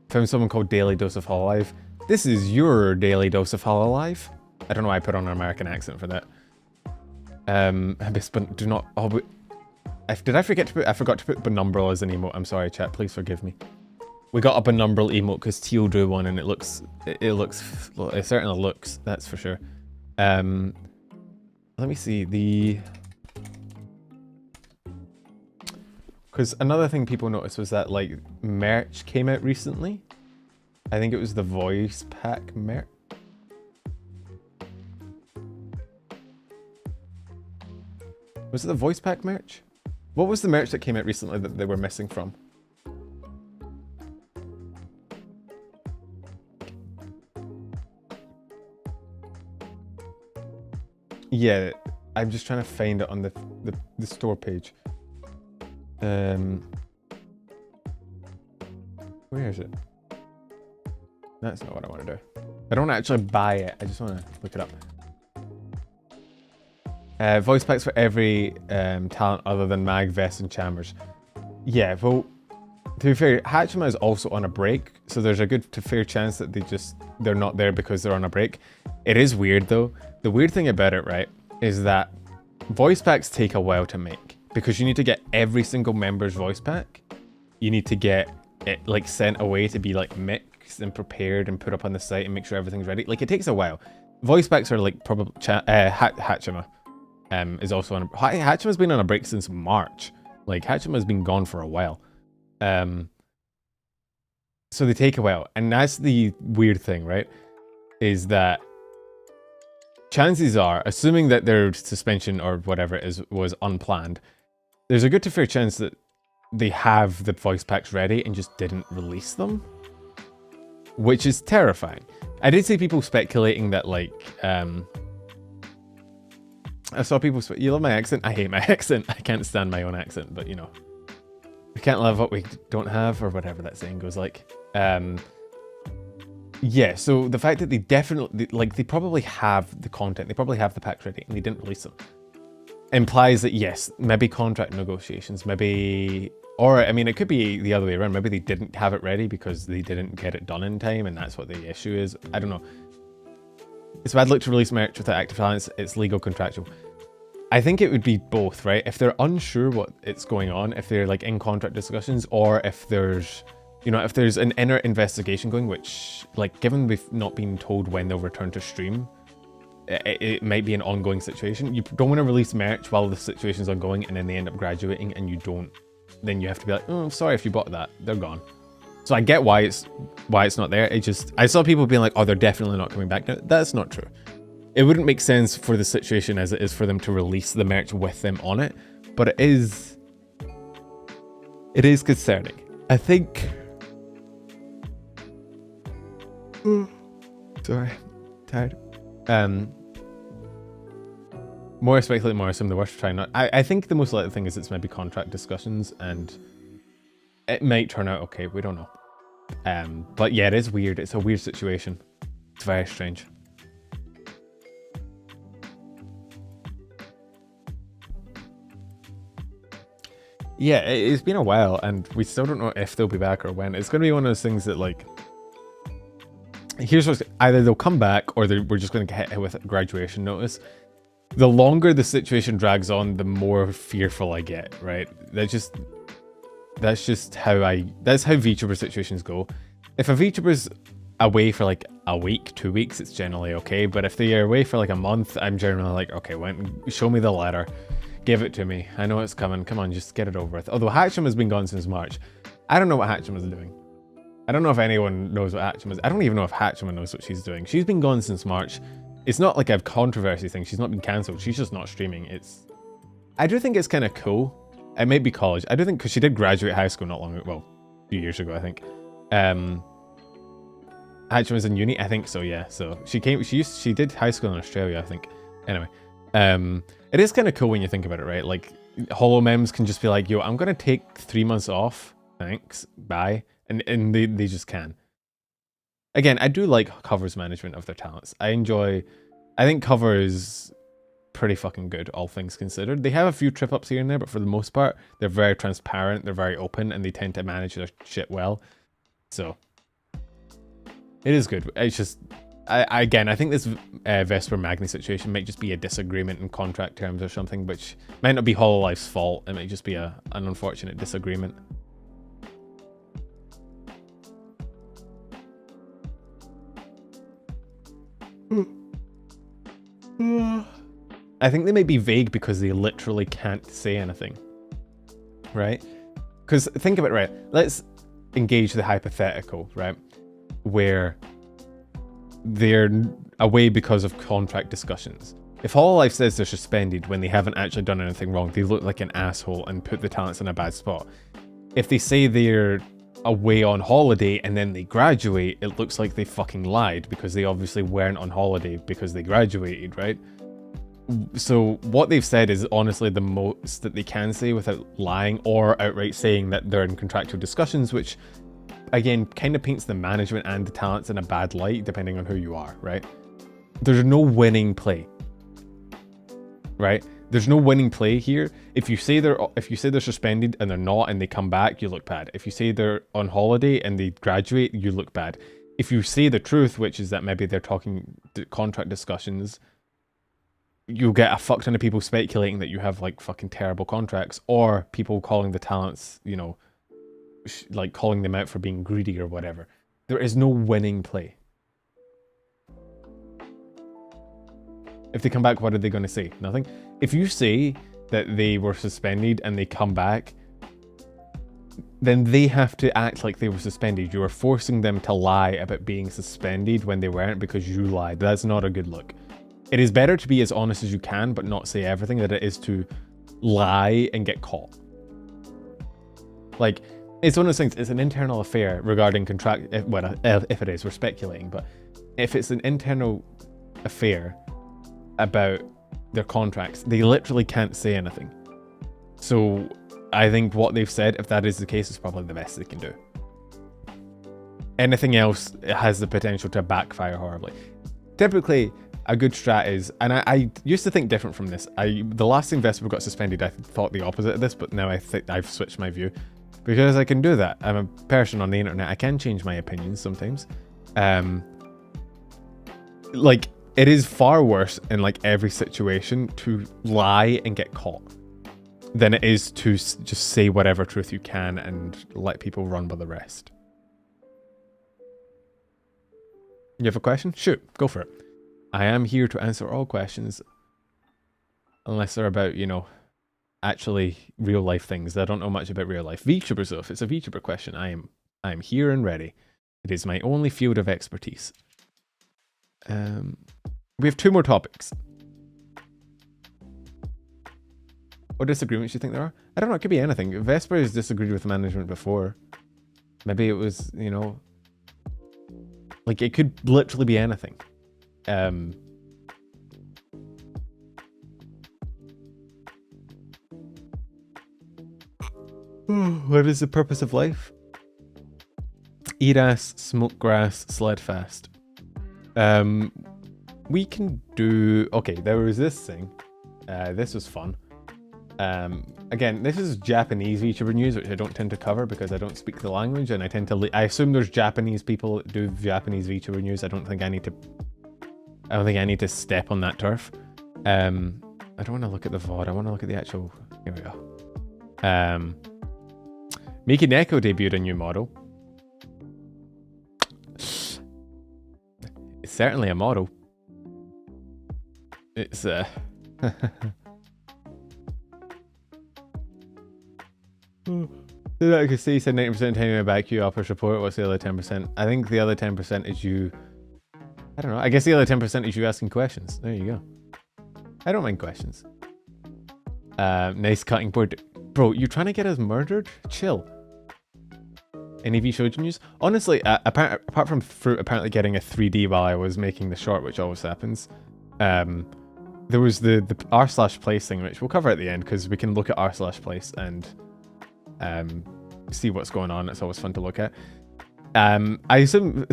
[SPEAKER 1] found someone called Daily Dose of Hololive. This is your Daily Dose of Hololive. I don't know why I put on an American accent for that. Do not. Oh, did I forget to put? I forgot to put Penumbral as an emote. I'm sorry, chat. Please forgive me. We got a Penumbral emote because Teal drew one, and it certainly looks. That's for sure. Let me see because another thing people noticed was that like merch came out recently. I think it was the voice pack merch. Was it the voice pack merch? What was the merch that came out recently that they were missing from? Yeah, I'm just trying to find it on the store page. Where is it? That's not what I want to do. I don't actually buy it. I just want to look it up. Voice packs for every talent other than Mag, Vest, and Chambers. Yeah, well, to be fair, Hachima is also on a break, so there's a good to fair chance that they're not there because they're on a break. It is weird though. The weird thing about it, right, is that voice packs take a while to make because you need to get every single member's voice pack. You need to get it like sent away to be like mixed and prepared and put up on the site and make sure everything's ready. Like it takes a while. Voice packs are like probably Hachima is also on a Hachima's been on a break since March. Like Hachima's been gone for a while. So they take a while, and that's the weird thing, right? Is that chances are, assuming that their suspension or whatever it is was unplanned, there's a good to fair chance that they have the voice packs ready and just didn't release them, which is terrifying. I did see people speculating that like I saw people you love my accent? I hate my accent. I can't stand my own accent, but you know, we can't love what we don't have, or whatever that saying goes like. Yeah, so the fact that they definitely, like, they probably have the content, they probably have the packs ready, and they didn't release them, implies that yes, maybe contract negotiations, maybe, or I mean, it could be the other way around. Maybe they didn't have it ready because they didn't get it done in time, and that's what the issue is. I don't know. It's a bad look to release merch without active talents. It's legal, contractual. I think it would be both, right? If they're unsure what it's going on, if they're like in contract discussions, or if there's, you know, if there's an inner investigation going, which, like, given we've not been told when they'll return to stream, it might be an ongoing situation. You don't want to release merch while the situation's ongoing, and then they end up graduating, and you don't. Then you have to be like, oh, I'm sorry if you bought that. They're gone. So I get why it's not there. It just, I saw people being like, oh, they're definitely not coming back now. That's not true. It wouldn't make sense for the situation as it is for them to release the merch with them on it, but it is concerning. I think. Sorry, tired. More speculate, more assume the worst, try not. I think the most likely thing is it's maybe contract discussions, and it might turn out okay, we don't know. But yeah, it is weird. It's a weird situation. It's very strange. Yeah, it's been a while, and we still don't know if they'll be back or when. It's going to be one of those things that, like, here's what's, either they'll come back or we're just going to get hit with a graduation notice. The longer the situation drags on, the more fearful I get, right? That's just how VTuber situations go. If a VTuber's away for like a week, 2 weeks, it's generally okay. But if they are away for like a month, I'm generally like, okay, show me the letter. Give it to me. I know it's coming. Come on, just get it over with. Although Hatcham has been gone since March. I don't know what Hatcham is doing. I don't know if anyone knows what Hatcham is. I don't even know if Hatcham knows what she's doing. She's been gone since March. It's not like a controversy thing. She's not been cancelled. She's just not streaming. I do think it's kind of cool. It might be college. I do think, because she did graduate high school not long ago. Well, a few years ago, I think. Hatcham was in uni? I think so, yeah. So she did high school in Australia, I think. Anyway. It is kind of cool when you think about it, right? Like, Holomems can just be like, yo, I'm going to take 3 months off. Thanks. Bye. And they just can. Again, I do like Cover's management of their talents. I think Cover is pretty fucking good, all things considered. They have a few trip-ups here and there, but for the most part, they're very transparent, they're very open, and they tend to manage their shit well. So, it is good. It's just... I think this Vesper Magni situation might just be a disagreement in contract terms or something, which might not be Hololive's fault. It might just be an unfortunate disagreement. I think they might be vague because they literally can't say anything, right? Because think of it, right? Let's engage the hypothetical, right? Where they're away because of contract discussions. If Hololive says they're suspended when they haven't actually done anything wrong, they look like an asshole and put the talents in a bad spot. If they say they're away on holiday and then they graduate, it looks like they fucking lied because they obviously weren't on holiday because they graduated, right? So what they've said is honestly the most that they can say without lying or outright saying that they're in contractual discussions, which again kind of paints the management and the talents in a bad light depending on who you are, right? There's no winning play, right? There's no winning play here. If you say they're suspended and they're not and they come back, you look bad. If you say they're on holiday and they graduate, you look bad. If you say the truth, which is that maybe they're talking contract discussions, you'll get a fuck ton of people speculating that you have like fucking terrible contracts, or people calling the talents, you know, like calling them out for being greedy or whatever. There is no winning play. If they come back, what are they going to say? Nothing. If you say that they were suspended and they come back, then they have to act like they were suspended. You are forcing them to lie about being suspended when they weren't because you lied. That's not a good look. It is better to be as honest as you can but not say everything than it is to lie and get caught. Like, it's one of those things, it's an internal affair regarding contract, well, if it is, we're speculating, but if it's an internal affair about their contracts, they literally can't say anything. So I think what they've said, if that is the case, is probably the best they can do. Anything else has the potential to backfire horribly. Typically, a good strat is, and I used to think different from this. The last thing Vesper got suspended, I thought the opposite of this, but now I think I've switched my view. Because I can do that. I'm a person on the internet. I can change my opinions sometimes. Like, it is far worse in like every situation to lie and get caught than it is to just say whatever truth you can and let people run by the rest. You have a question? Shoot, go for it. I am here to answer all questions. Unless they're about, you know, actually real life things. I don't know much about real life. VTubers though, if it's a VTuber question, I am here and ready. It is my only field of expertise. We have 2 more topics. What disagreements do you think there are? I don't know, it could be anything. Vesper has disagreed with management before. Maybe it was, you know, like it could literally be anything. What is the purpose of life? Eat ass, smoke grass, sled fast. We can do... Okay, there was this thing. This was fun. Again, this is Japanese VTuber news, which I don't tend to cover because I don't speak the language, and I tend to... I assume there's Japanese people that do Japanese VTuber news. I don't think I need to step on that turf. I don't want to look at the VOD. I want to look at the actual... Here we go. Miki Neko debuted a new model. It's certainly a model. It's Did I could see you said 90% time in back you offers support. What's the other 10%? I think the other 10% is you... I don't know. I guess the other 10% is you asking questions. There you go. I don't mind questions. Nice cutting board. Bro, you trying to get us murdered? Chill. Any vshojo news? Honestly, apart from Fruit apparently getting a 3D while I was making the short, which always happens, there was the r/place thing, which we'll cover at the end, because we can look at r/place and see what's going on. It's always fun to look at. I assume,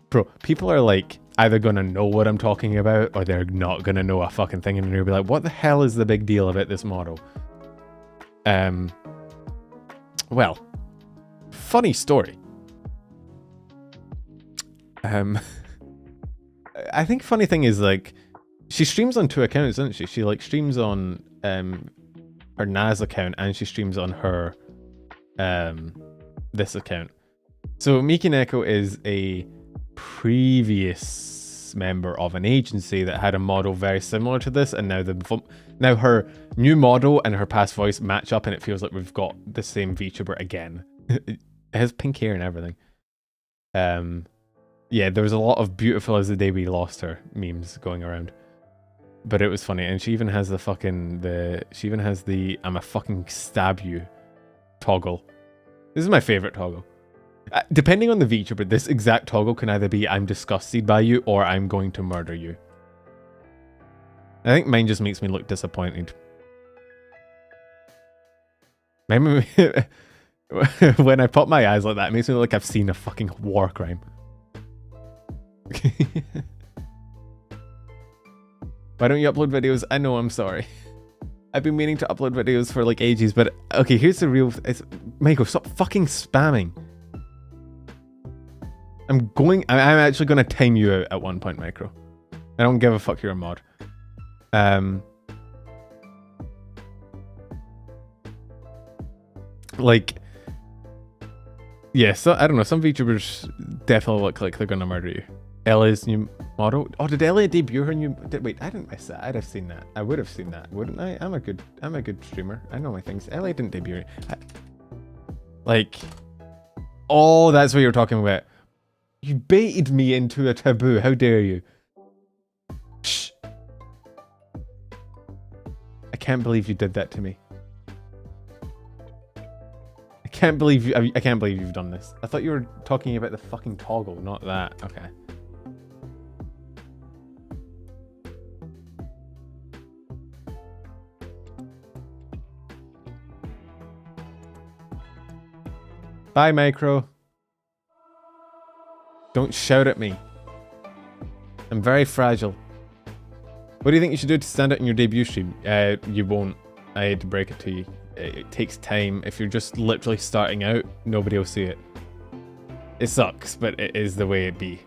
[SPEAKER 1] bro, people are like either gonna know what I'm talking about or they're not gonna know a fucking thing, and they'll be like, what the hell is the big deal about this model? Well, funny story. I think funny thing is, like, she streams on 2 accounts, doesn't she? She like streams on her NAS account, and she streams on her this account. So Miki Neko is a previous member of an agency that had a model very similar to this, and now her new model and her past voice match up, and it feels like we've got the same VTuber again. It has pink hair and everything. Yeah, there was a lot of beautiful as the day we lost her memes going around. But it was funny, and she even has she even has the "I'ma fucking stab you" toggle. This is my favorite toggle. Depending on the VTuber, this exact toggle can either be "I'm disgusted by you" or "I'm going to murder you." I think mine just makes me look disappointed. Remember when I pop my eyes like that, it makes me look like I've seen a fucking war crime. Why don't you upload videos? I know, I'm sorry. I've been meaning to upload videos for like ages, but okay, here's the real... Michael, stop fucking spamming. I'm actually going to time you out at one point, Micro. I don't give a fuck, you're a mod. Like... Yeah, so, I don't know, some VTubers definitely look like they're going to murder you. Ellie's new model. Oh, did Ellie debut her new... Wait, I didn't miss that. I'd have seen that. I would have seen that, wouldn't I? I'm a good streamer. I know my things. Ellie didn't debut. Like... Oh, that's what you were talking about. You baited me into a taboo. How dare you? Shh. I can't believe you did that to me. I can't believe you've done this. I thought you were talking about the fucking toggle, not that. Okay. Bye, Micro. Don't shout at me. I'm very fragile. What do you think you should do to stand out in your debut stream? You won't. I hate to break it to you. It takes time. If you're just literally starting out, nobody will see it. It sucks, but it is the way it be.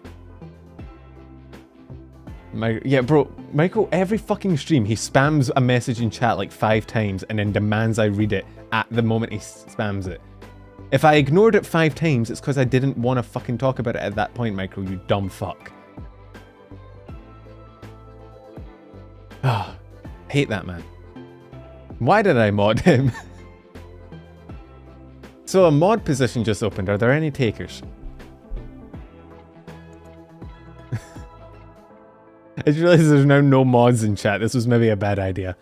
[SPEAKER 1] Yeah, bro, Michael, every fucking stream, he spams a message in chat like 5 times and then demands I read it at the moment he spams it. If I ignored it 5 times, it's because I didn't want to fucking talk about it at that point, Michael, you dumb fuck. Ah, hate that man. Why did I mod him? So a mod position just opened. Are there any takers? I just realized there's now no mods in chat. This was maybe a bad idea.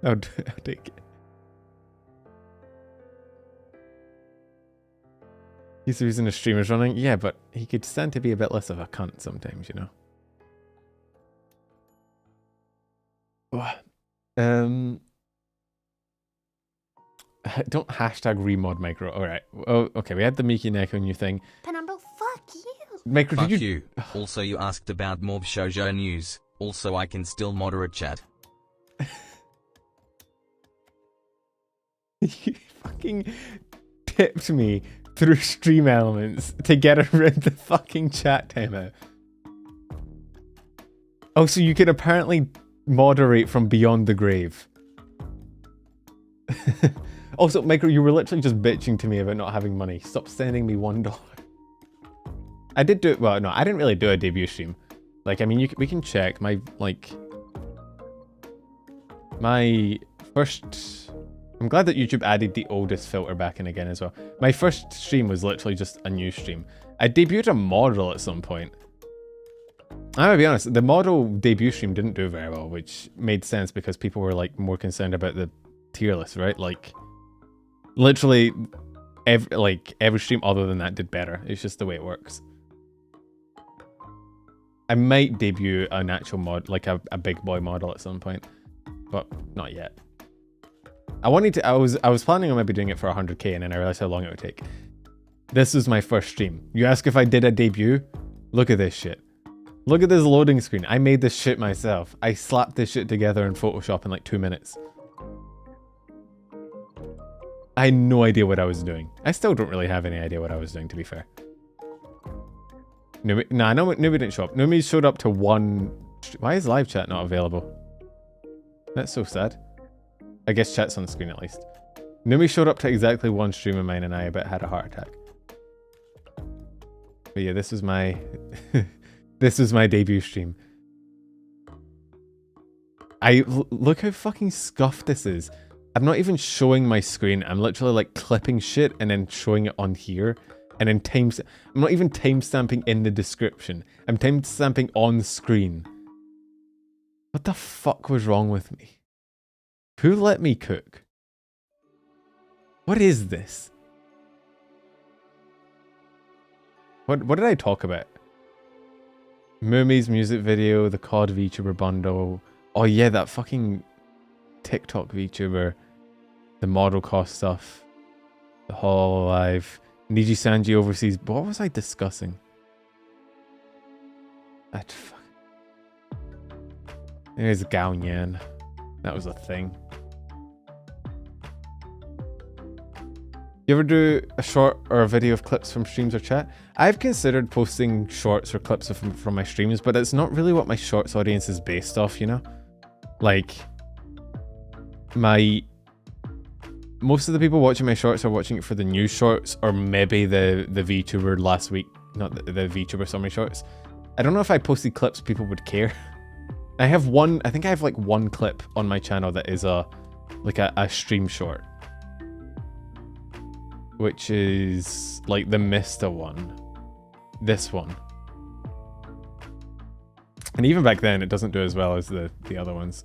[SPEAKER 1] I'll take it. He's the reason the streamer's running. Yeah, but he could stand to be a bit less of a cunt sometimes, you know. Don't hashtag remod micro. All right. Oh, okay. We had the Miki Neko new thing.
[SPEAKER 2] Penumbra, fuck you.
[SPEAKER 1] Micro,
[SPEAKER 3] Fuck
[SPEAKER 1] did
[SPEAKER 3] you. Also, you asked about more vshojo news. Also, I can still moderate chat.
[SPEAKER 1] You fucking tipped me through stream elements to get around the fucking chat timeout. Oh, so you can apparently moderate from beyond the grave. Also, Micro, you were literally just bitching to me about not having money. Stop sending me $1. I did do it. Well, no, I didn't really do a debut stream. Like, I mean, we can check my, like, my first... I'm glad that YouTube added the oldest filter back in again as well. My first stream was literally just a new stream. I debuted a model at some point. I'm gonna be honest, the model debut stream didn't do very well, which made sense because people were like more concerned about the tier list, right? Like, literally, every stream other than that did better. It's just the way it works. I might debut an actual mod, like a big boy model at some point, but not yet. I wanted to. I was planning on maybe doing it for 100k, and then I realized how long it would take. This was my first stream. You ask if I did a debut? Look at this shit. Look at this loading screen. I made this shit myself. I slapped this shit together in Photoshop in like 2 minutes. I had no idea what I was doing. I still don't really have any idea what I was doing, to be fair. Numi didn't show up. Numi showed up to one... Why is live chat not available? That's so sad. I guess chat's on the screen at least. Numi showed up to exactly one stream of mine and I about had a heart attack. But yeah, this was my... this was my debut stream. Look how fucking scuffed this is. I'm not even showing my screen. I'm literally like clipping shit and then showing it on here. And then I'm not even timestamping in the description. I'm timestamping on screen. What the fuck was wrong with me? Who let me cook? What is this? What did I talk about? Mumi's music video, the COD VTuber bundle. Oh yeah, that fucking TikTok VTuber. The model cost stuff. The Hololive. Nijisanji overseas. What was I discussing? There's Gao Yan. That was a thing. You ever do a short or a video of clips from streams or chat? I've considered posting shorts or clips from my streams, but it's not really what my shorts audience is based off, you know? Like, most of the people watching my shorts are watching it for the new shorts, or maybe the VTuber last week, not the VTuber summary shorts. I don't know if I posted clips people would care. I think I have like one clip on my channel that is a stream short. Which is like the Mysta one. This one. And even back then it doesn't do as well as the other ones.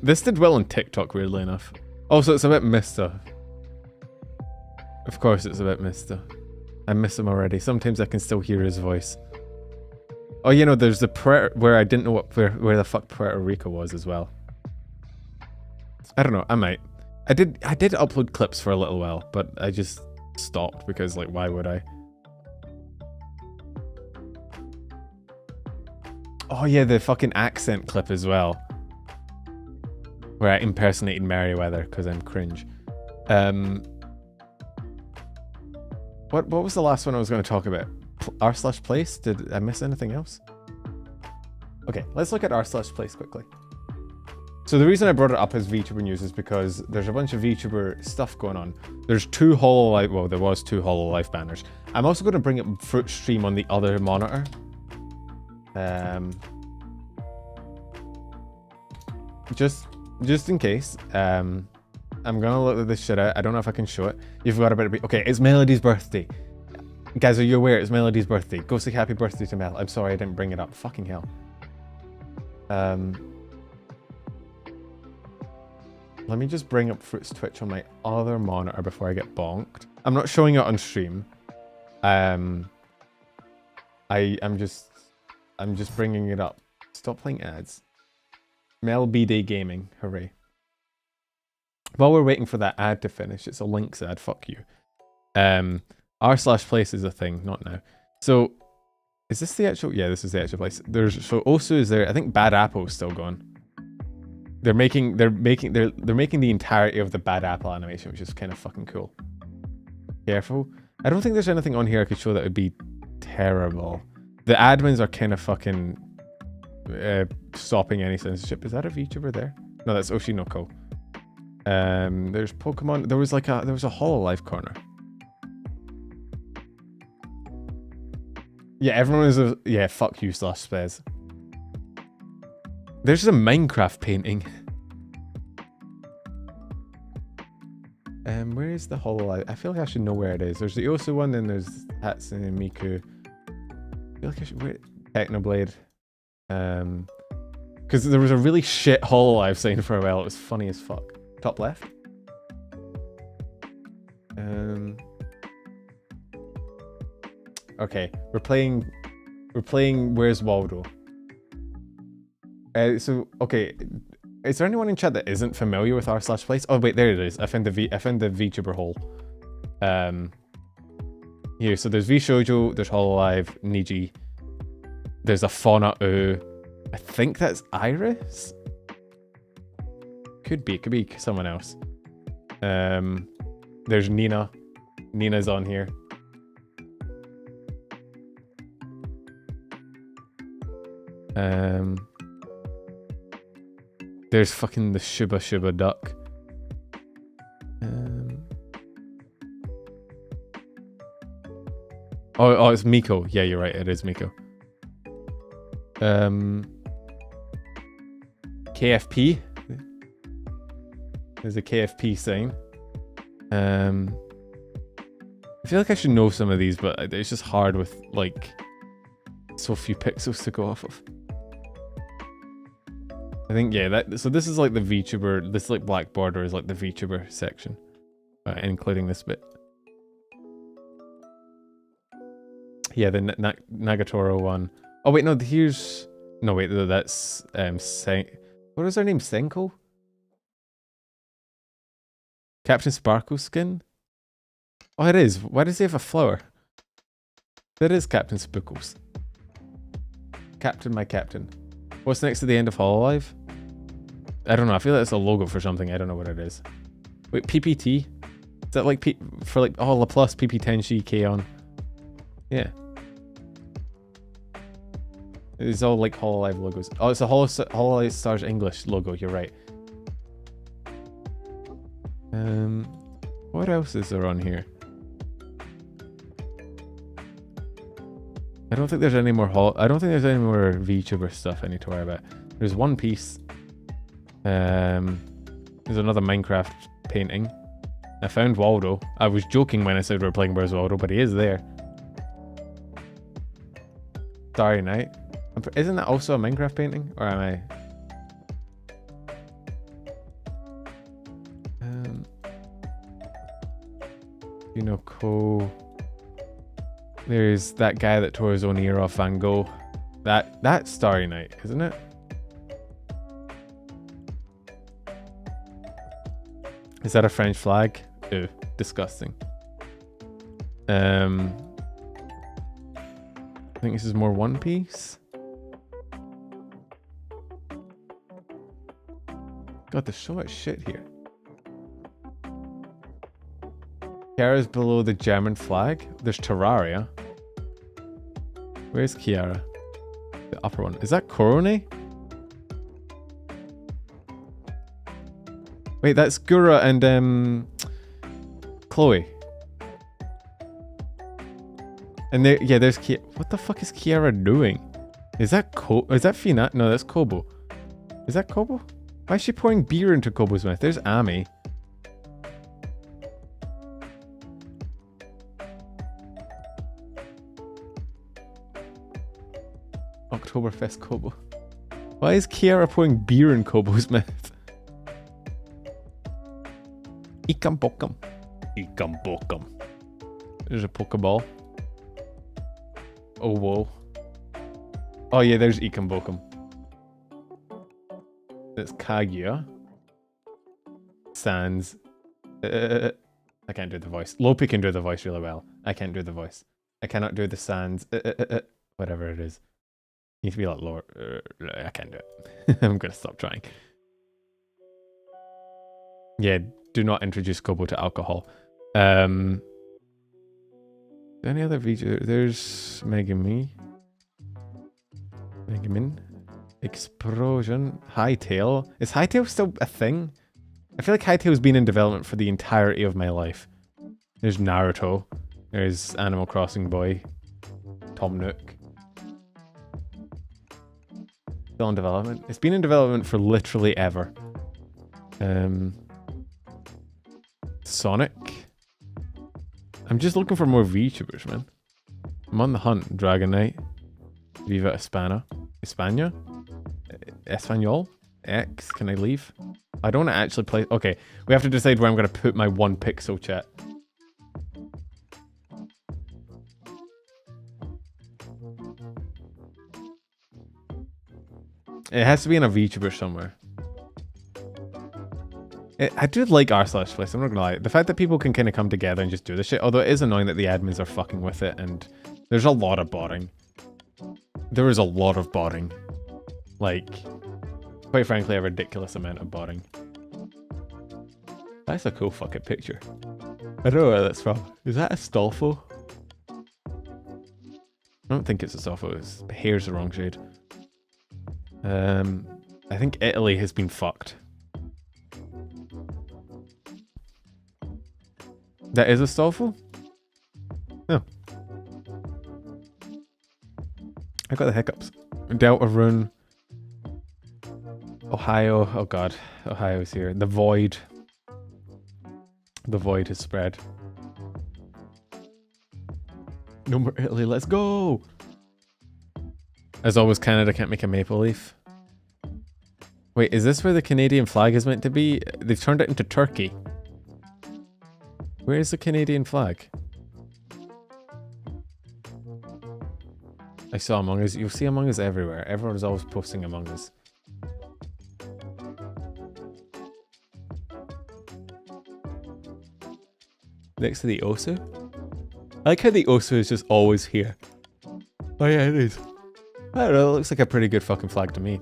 [SPEAKER 1] This did well on TikTok, weirdly enough. Also, it's about Mysta. Of course it's about Mysta. I miss him already. Sometimes I can still hear his voice. Oh, you know, there's the where I didn't know where the fuck Puerto Rico was as well. I don't know, I might. I did upload clips for a little while, but I just stopped because, like, why would I? Oh yeah, the fucking accent clip as well. Where I impersonated Merryweather because I'm cringe. What was the last one I was going to talk about? r/place? Did I miss anything else? Okay, let's look at r/place quickly. So the reason I brought it up as VTuber news is because there's a bunch of VTuber stuff going on. There's two Hololive, well, there was two Hololive banners. I'm also going to bring up Fruit Stream on the other monitor. Just in case. I'm gonna look at this shit out. I don't know if I can show it. You've got a bit of... Okay, it's Melody's birthday. Guys, are you aware it's Melody's birthday? Go say happy birthday to Mel. I'm sorry I didn't bring it up. Fucking hell. Let me just bring up Fruit's Twitch on my other monitor before I get bonked. I'm not showing it on stream. I'm just bringing it up. Stop playing ads. Mel B-Day Gaming, hooray. While we're waiting for that ad to finish, it's a links ad, fuck you. r/place is a thing, not now. So, is this the actual, yeah, this is the actual place. So Osu is there, I think Bad Apple is still gone. They're making the entirety of the Bad Apple animation, which is kind of fucking cool. Careful. I don't think there's anything on here I could show that would be terrible. The admins are kind of fucking stopping any censorship. Is that a VTuber there? No, that's Oshinoko. There's Pokemon. There was a Hololive corner. Yeah, everyone is yeah, fuck you, /spez. There's a Minecraft painting. Where is the Hololive? I feel like I should know where it is. There's the Osu one, then there's Hatsune Miku. I feel like I should... Where... Technoblade. Because there was a really shit Hololive sign for a while. It was funny as fuck. Top left. Okay, we're playing Where's Waldo? So okay, is there anyone in chat that isn't familiar with r/place? Oh wait, there it is. I found the VTuber hole. Here, so there's vshojo, there's Hololive, Niji. There's a Fauna U. I think that's Iris. Could be someone else. There's Nina. Nina's on here. There's fucking the Shuba duck. Oh, it's Miko. Yeah, you're right. It is Miko. KFP. There's a KFP sign. I feel like I should know some of these, but it's just hard with like so few pixels to go off of. I think, yeah, so this is like the VTuber, this like black border is like the VTuber section, including this bit. Yeah, the Nagatoro one. Oh wait, no, here's, no wait, that's, what is her name, Senko? Captain Sparkle skin? Oh, it is. Why does he have a flower? That is Captain Spookles. Captain, my captain. What's next to the end of Hololive? I don't know. I feel like it's a logo for something. I don't know what it is. Wait, PPT? Is that like for like, oh, Laplace, PP10, K-On? Yeah. It's all like Hololive logos. Oh, it's a Holostars English logo. You're right. What else is there on here? I don't think there's any more VTuber stuff I need to worry about. There's One Piece. There's another Minecraft painting. I found Waldo. I was joking when I said we were playing Where's Waldo, but he is there. Starry Night. Isn't that also a Minecraft painting? Or am I... you know, there's that guy that tore his own ear off, Van Gogh. That's Starry Night, isn't it? Is that a French flag? Ew, disgusting. I think this is more One Piece. God, there's so much shit here. Kiara's below the German flag. There's Terraria. Where's Kiara? The upper one. Is that Korone? Wait, that's Gura and Chloe. And there, yeah, there's Kiara. What the fuck is Kiara doing? Is that is that Fina? No, that's Kobo. Is that Kobo? Why is she pouring beer into Kobo's mouth? There's Ami. Oktoberfest Kobo. Why is Kiara pouring beer in Kobo's mouth? Ikam Bokam. Ikam Bokam. There's a Pokeball. Oh, whoa. Oh, yeah, there's Ikambokum. That's Kaguya. Sans. I can't do the voice. Lopi can do the voice really well. I can't do the voice. I cannot do the sans. Whatever it is. Need to be a lot lower. I can't do it. I'm gonna stop trying. Yeah, do not introduce Kobo to alcohol. Any other VTuber? There's Megami. Megamin. Explosion. Hightail. Is Hightail still a thing? I feel like Hightail's been in development for the entirety of my life. There's Naruto. There's Animal Crossing Boy. Tom Nook. Still in development. It's been in development for literally ever. Sonic. I'm just looking for more VTubers, man. I'm on the hunt. Dragon Knight. Viva Espana. España? Espanol? X? Can I leave? I don't want to actually play... Okay, we have to decide where I'm going to put my 1 pixel chat. It has to be in a VTuber somewhere. I do like r/place, I'm not gonna lie. The fact that people can kind of come together and just do this shit, although it is annoying that the admins are fucking with it, and there's a lot of botting. There is a lot of botting. Like, quite frankly, a ridiculous amount of botting. That's a cool fucking picture. I don't know where that's from. Is that a Stolfo? I don't think it's a Stolfo. His hair's the wrong shade. I think Italy has been fucked. That is a Stolfo? Oh. I got the hiccups. Deltarune. Ohio. Oh god. Ohio's here. The Void. The Void has spread. No more Italy. Let's go! As always, Canada can't make a maple leaf. Wait, is this where the Canadian flag is meant to be? They've turned it into Turkey. Where is the Canadian flag? I saw Among Us. You'll see Among Us everywhere. Everyone's always posting Among Us. Next to the Osu? I like how the Osu is just always here. Oh yeah, it is. I don't know, it looks like a pretty good fucking flag to me.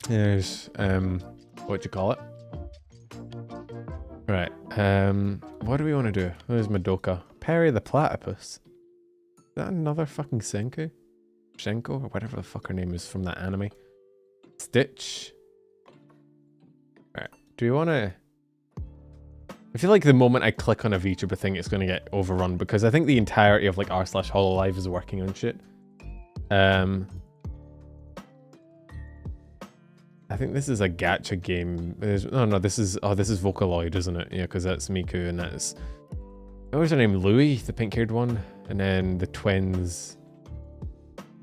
[SPEAKER 1] There's, what do you call it? Right, what do we want to do? There's Madoka. Perry the Platypus. Is that another fucking Senku? Shenko, or whatever the fuck her name is from that anime. Stitch. Right, do we want to... I feel like the moment I click on a VTuber thing, it's going to get overrun, because I think the entirety of like r/Hololive is working on shit. I think this is a gacha game. No, this is Vocaloid, isn't it? Yeah, because that's Miku and that's... What was her name? Louis, the pink-haired one? And then the twins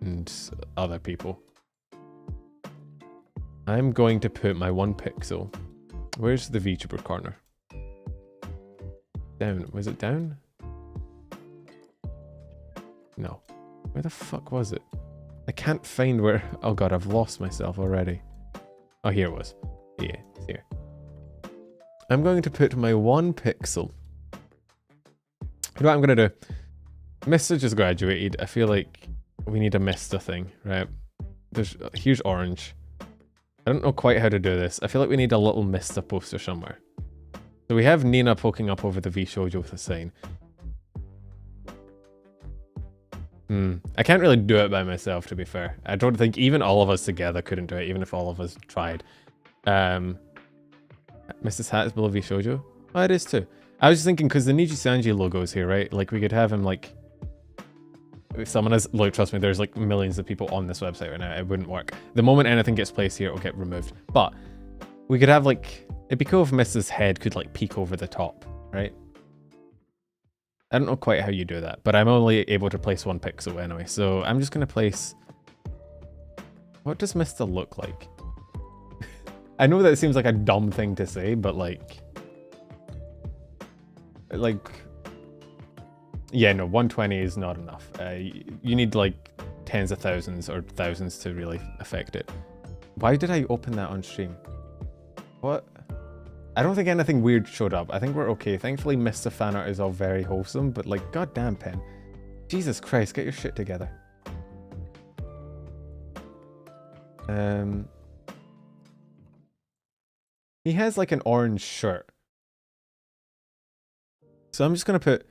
[SPEAKER 1] and other people. I'm going to put my 1 pixel. Where's the VTuber corner? Down. Was it down? No. Where the fuck was it? I can't find where... Oh god, I've lost myself already. Oh, here it was. Yeah, it's here. I'm going to put my 1 pixel. You know what I'm going to do? Mysta just graduated. I feel like we need a Mysta thing, right? Here's orange. I don't know quite how to do this. I feel like we need a little Mysta poster somewhere. So we have Nina poking up over the vshojo with a sign. I can't really do it by myself, to be fair. I don't think even all of us together couldn't do it, even if all of us tried. Mrs. Hat is below vshojo? Oh, it is too. I was just thinking, because the nijisanji logo is here, right? Like, we could have him, like... If someone has... Look, trust me, there's, like, millions of people on this website right now. It wouldn't work. The moment anything gets placed here, it will get removed. But, we could have, like... It'd be cool if Mrs. head could, like, peek over the top, right? I don't know quite how you do that, but I'm only able to place 1 pixel anyway, so I'm just going to place... What does Mysta look like? I know that seems like a dumb thing to say, but like... Yeah, no, 120 is not enough. You need like tens of thousands or thousands to really affect it. Why did I open that on stream? What? I don't think anything weird showed up. I think we're okay. Thankfully, Mysta fan art is all very wholesome, but like, goddamn, Pen. Jesus Christ, get your shit together. He has like an orange shirt. So I'm just gonna put...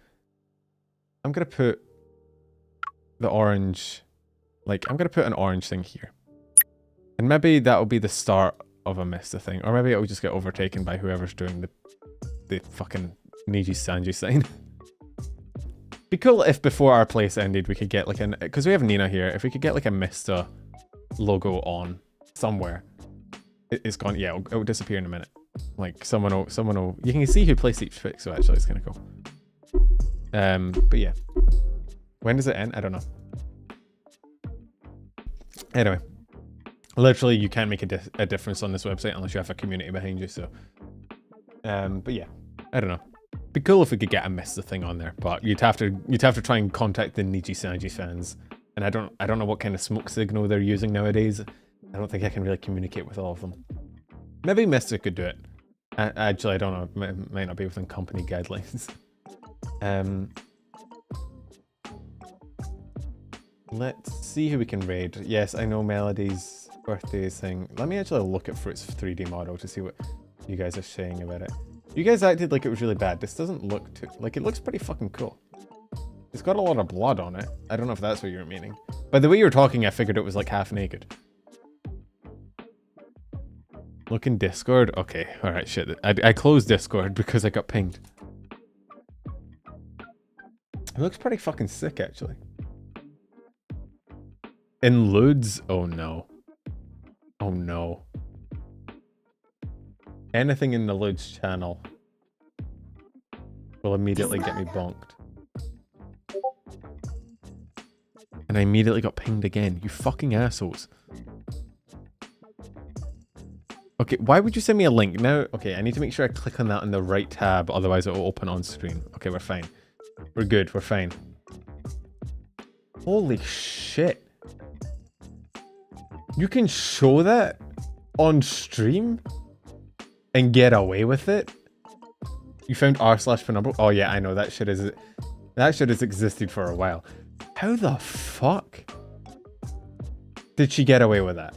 [SPEAKER 1] I'm gonna put the orange... Like, I'm gonna put an orange thing here. And maybe that'll be the start of a Mysta thing. Or maybe it'll just get overtaken by whoever's doing the fucking nijisanji sign. Be cool if before our place ended we could get like an... Because we have Nina here. If we could get like a Mysta logo on somewhere. It's gone... Yeah, it'll disappear in a minute. Like, someone will... You can see who plays each pixel, actually. It's kind of cool. But yeah. When does it end? I don't know. Anyway. Literally, you can't make a difference on this website unless you have a community behind you, so... but yeah. I don't know. Be cool if we could get a Mysta thing on there, but you'd have to try and contact the nijisanji fans. And I don't know what kind of smoke signal they're using nowadays. I don't think I can really communicate with all of them. Maybe Mysta could do it. Actually, I don't know. It might not be within company guidelines. Let's see who we can raid. Yes, I know Melody's birthday thing. Let me actually look at Fruit's 3D model to see what you guys are saying about it. You guys acted like it was really bad. This doesn't look too... Like, it looks pretty fucking cool. It's got a lot of blood on it. I don't know if that's what you were meaning. By the way you were talking, I figured it was like half naked. Look in Discord? Okay, alright, shit. I closed Discord because I got pinged. It looks pretty fucking sick, actually. In Ludes? Oh no. Oh no. Anything in the Ludes channel will immediately get me bonked. And I immediately got pinged again. You fucking assholes. Okay, why would you send me a link? Now, okay, I need to make sure I click on that in the right tab, otherwise it will open on screen. Okay, we're fine. We're good, we're fine. Holy shit. You can show that on stream and get away with it? You found r/penumbral? Oh yeah, I know, that shit has existed for a while. How the fuck did she get away with that?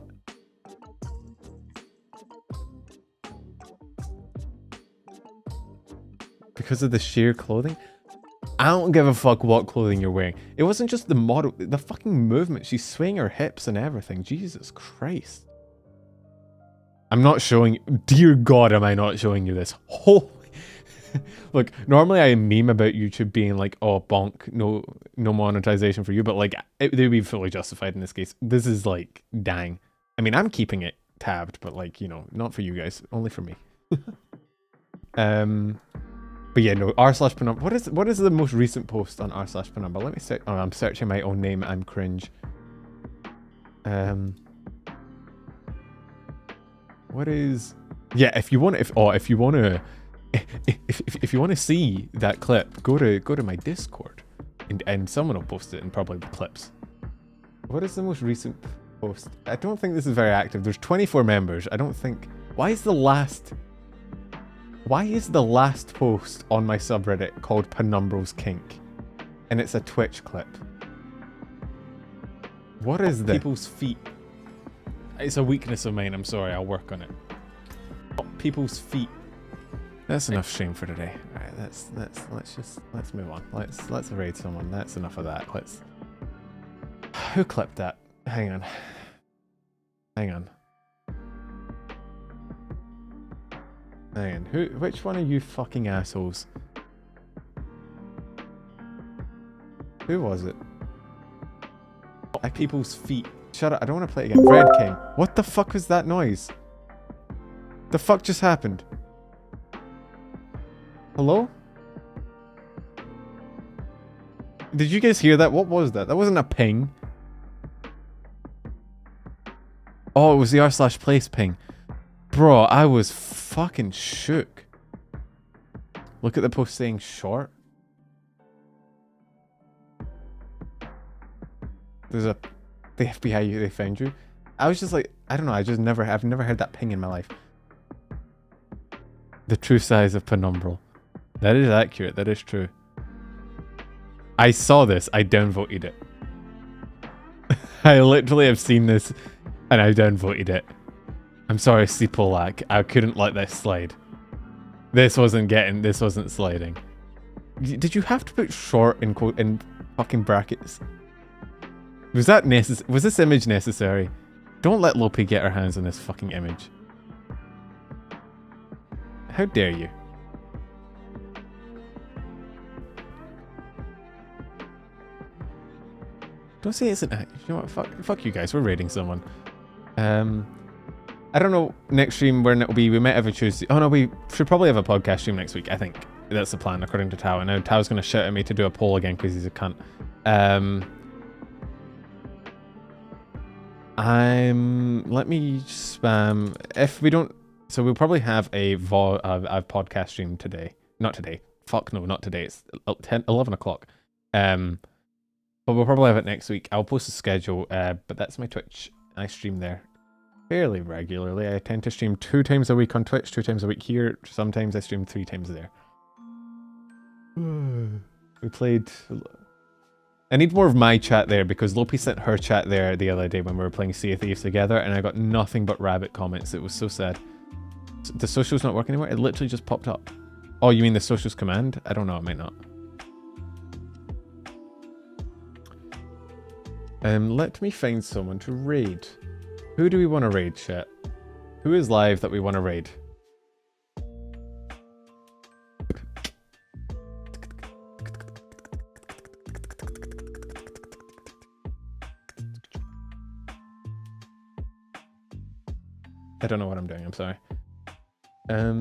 [SPEAKER 1] Because of the sheer clothing? I don't give a fuck what clothing you're wearing. It wasn't just the model, the fucking movement. She's swaying her hips and everything. Jesus Christ. I'm not showing... Dear God, am I not showing you this? Holy... Look, normally I meme about YouTube being like, oh, bonk, no monetization for you, but like, they'd be fully justified in this case. This is like, dang. I mean, I'm keeping it tabbed, but like, you know, not for you guys, only for me. But yeah, no, r/penumbral. What is the most recent post on r/penumbral? Let me search. Oh, I'm searching my own name. I'm cringe. What is? Yeah, if you want to see that clip, go to my Discord, and someone will post it in probably the clips. What is the most recent post? I don't think this is very active. There's 24 members. I don't think. Why is the last post on my subreddit called Penumbral's Kink? And it's a Twitch clip. What is this? People's feet. It's a weakness of mine, I'm sorry, I'll work on it. People's feet. That's enough shame for today. Alright, let's move on. Let's raid someone. That's enough of that. Who clipped that? Hang on. Which one of you fucking assholes? Who was it? People's feet. Shut up, I don't want to play it again. Red King. What the fuck was that noise? The fuck just happened? Hello? Did you guys hear that? What was that? That wasn't a ping. Oh, it was the r/place ping. Bro, I was fucking shook. Look at the post saying short. There's a... The FBI, they found you. I was just like, I don't know, I've never heard that ping in my life. The true size of Penumbral. That is accurate, that is true. I saw this, I downvoted it. I literally have seen this, and I downvoted it. I'm sorry, Cipolak, I couldn't let this slide. This wasn't sliding. Did you have to put short in quote in fucking brackets? Was this image necessary? Don't let Lopi get her hands on this fucking image. How dare you? Don't say it's an... You know what? Fuck you guys. We're raiding someone. I don't know next stream when it'll be. We might have a Tuesday. Oh no, we should probably have a podcast stream next week. I think that's the plan according to Tao. And now Tao's going to shout at me to do a poll again because he's a cunt. Let me spam. If we don't... So we'll probably have a podcast stream today. Not today. Fuck no, not today. It's 11 o'clock. But we'll probably have it next week. I'll post a schedule, but that's my Twitch. I stream there fairly regularly. I tend to stream 2 times a week on Twitch, 2 times a week here. Sometimes I stream 3 times there. We played... I need more of my chat there because Lopi sent her chat there the other day when we were playing Sea of Thieves together and I got nothing but rabbit comments. It was so sad. The socials not working anymore? It literally just popped up. Oh, you mean the socials command? I don't know, it might not. Let me find someone to raid. Who do we want to raid, chat? Who is live that we want to raid? I don't know what I'm doing, I'm sorry. Let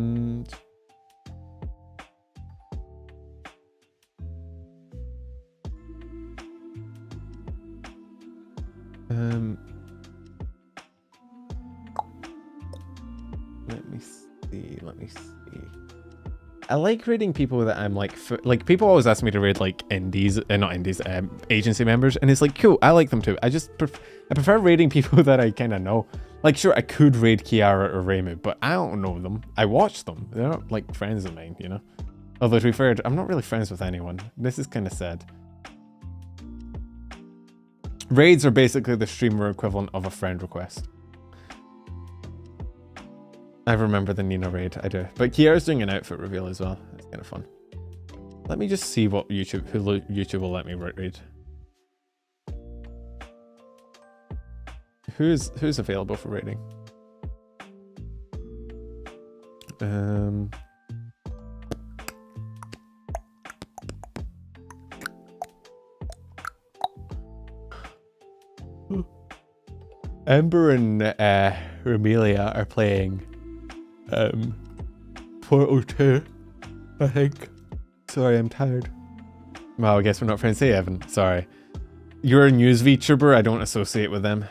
[SPEAKER 1] me see. I like raiding people that I'm like people always ask me to raid like indies, not indies, agency members, and it's like cool, I like them too. I prefer raiding people that I kind of know. Like sure, I could raid Kiara or Reimu, but I don't know them. I watch them. They're not like friends of mine, you know? Although to be fair, I'm not really friends with anyone. This is kind of sad. Raids are basically the streamer equivalent of a friend request. I remember the Nina raid, I do. But Kiara's doing an outfit reveal as well. It's kind of fun. Let me just see what YouTube will let me raid. Who's available for raiding? Ember and Ramelia are playing Portal 2, I think. Sorry, I'm tired. Well, I guess we're not friends. Hey, Evan. Sorry. You're a news VTuber. I don't associate with them.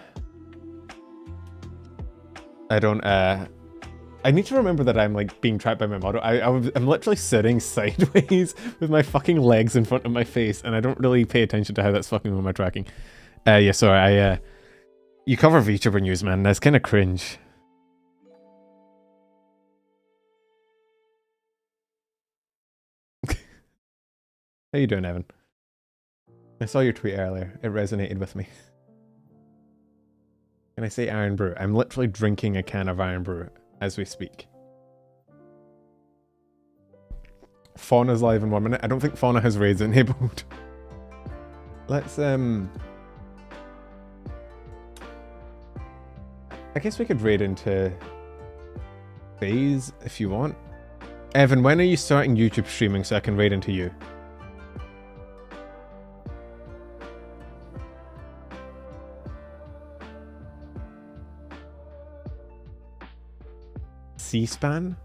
[SPEAKER 1] I don't, I need to remember that I'm, like, being tracked by my model. I'm literally sitting sideways with my fucking legs in front of my face, and I don't really pay attention to how that's fucking with my tracking. Yeah, sorry, you cover VTuber news, man. That's kind of cringe. How you doing, Evan? I saw your tweet earlier. It resonated with me. Can I say Iron Brew? I'm literally drinking a can of Iron Brew as we speak. Fauna's live in 1 minute. I don't think Fauna has raids enabled. Let's, I guess we could raid into FaZe if you want. Evan, when are you starting YouTube streaming so I can raid into you? C-SPAN?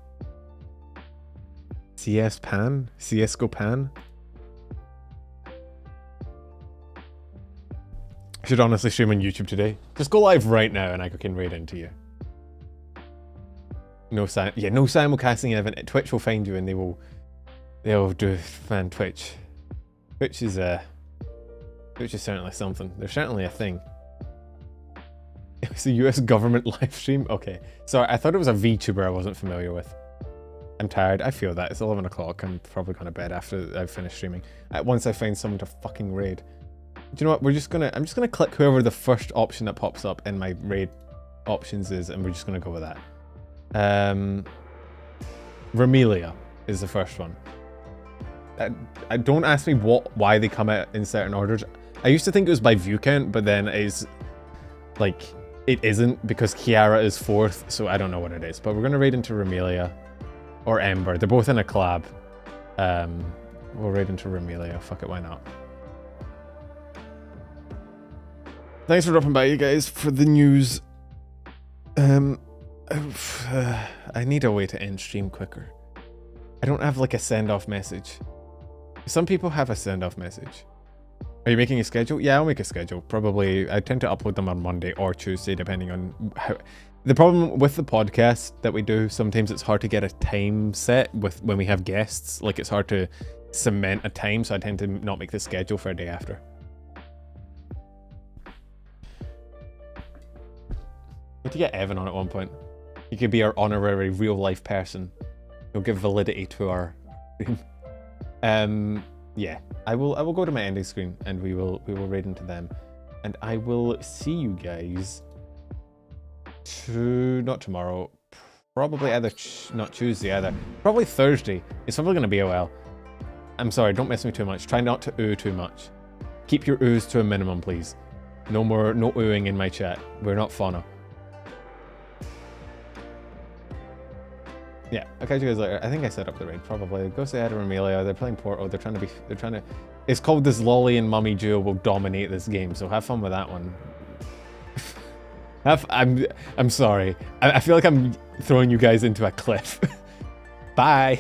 [SPEAKER 1] CS-PAN? CSGO-PAN? I should honestly stream on YouTube today. Just go live right now and I can raid into you. No simulcasting, Evan. Twitch will find you and they'll do fan Twitch. Twitch is which is certainly something. There's certainly a thing. It's a US government live stream? Okay. Sorry, I thought it was a VTuber I wasn't familiar with. I'm tired. I feel that. It's 11 o'clock. I'm probably going to bed after I've finished streaming. Once I find someone to fucking raid. Do you know what? I'm just gonna click whoever the first option that pops up in my raid options is, and we're just gonna go with that. Ramelia is the first one. I don't ask me why they come out in certain orders. I used to think it was by view count, but then it's like it isn't because Kiara is 4th, so I don't know what it is. But we're gonna raid into Ramelia or Ember. They're both in a collab. We'll raid into Ramelia. Fuck it, why not? Thanks for dropping by, you guys, for the news. I need a way to end stream quicker. I don't have like a send-off message. Some people have a send-off message. Are you making a schedule? Yeah, I'll make a schedule. Probably, I tend to upload them on Monday or Tuesday, depending on how... The problem with the podcast that we do, sometimes it's hard to get a time set with when we have guests. Like, it's hard to cement a time, so I tend to not make the schedule for a day after. We need to get Evan on at one point. He could be our honorary real-life person. He'll give validity to our stream. Yeah, I will go to my ending screen and we will raid into them, and I will see you guys not tomorrow, probably either not Tuesday either, probably Thursday. It's probably gonna be a while. I'm sorry, don't miss me too much. Try not to ooh too much. Keep your oohs to a minimum, please. No oohing in my chat. We're not fauna. Yeah, I'll catch you guys later. I think I set up the raid, probably. Go say hi to Ramelia. They're playing Porto. They're trying to... It's called this Lolly and Mummy duo will dominate this game, so have fun with that one. I'm sorry. I feel like I'm throwing you guys into a cliff. Bye.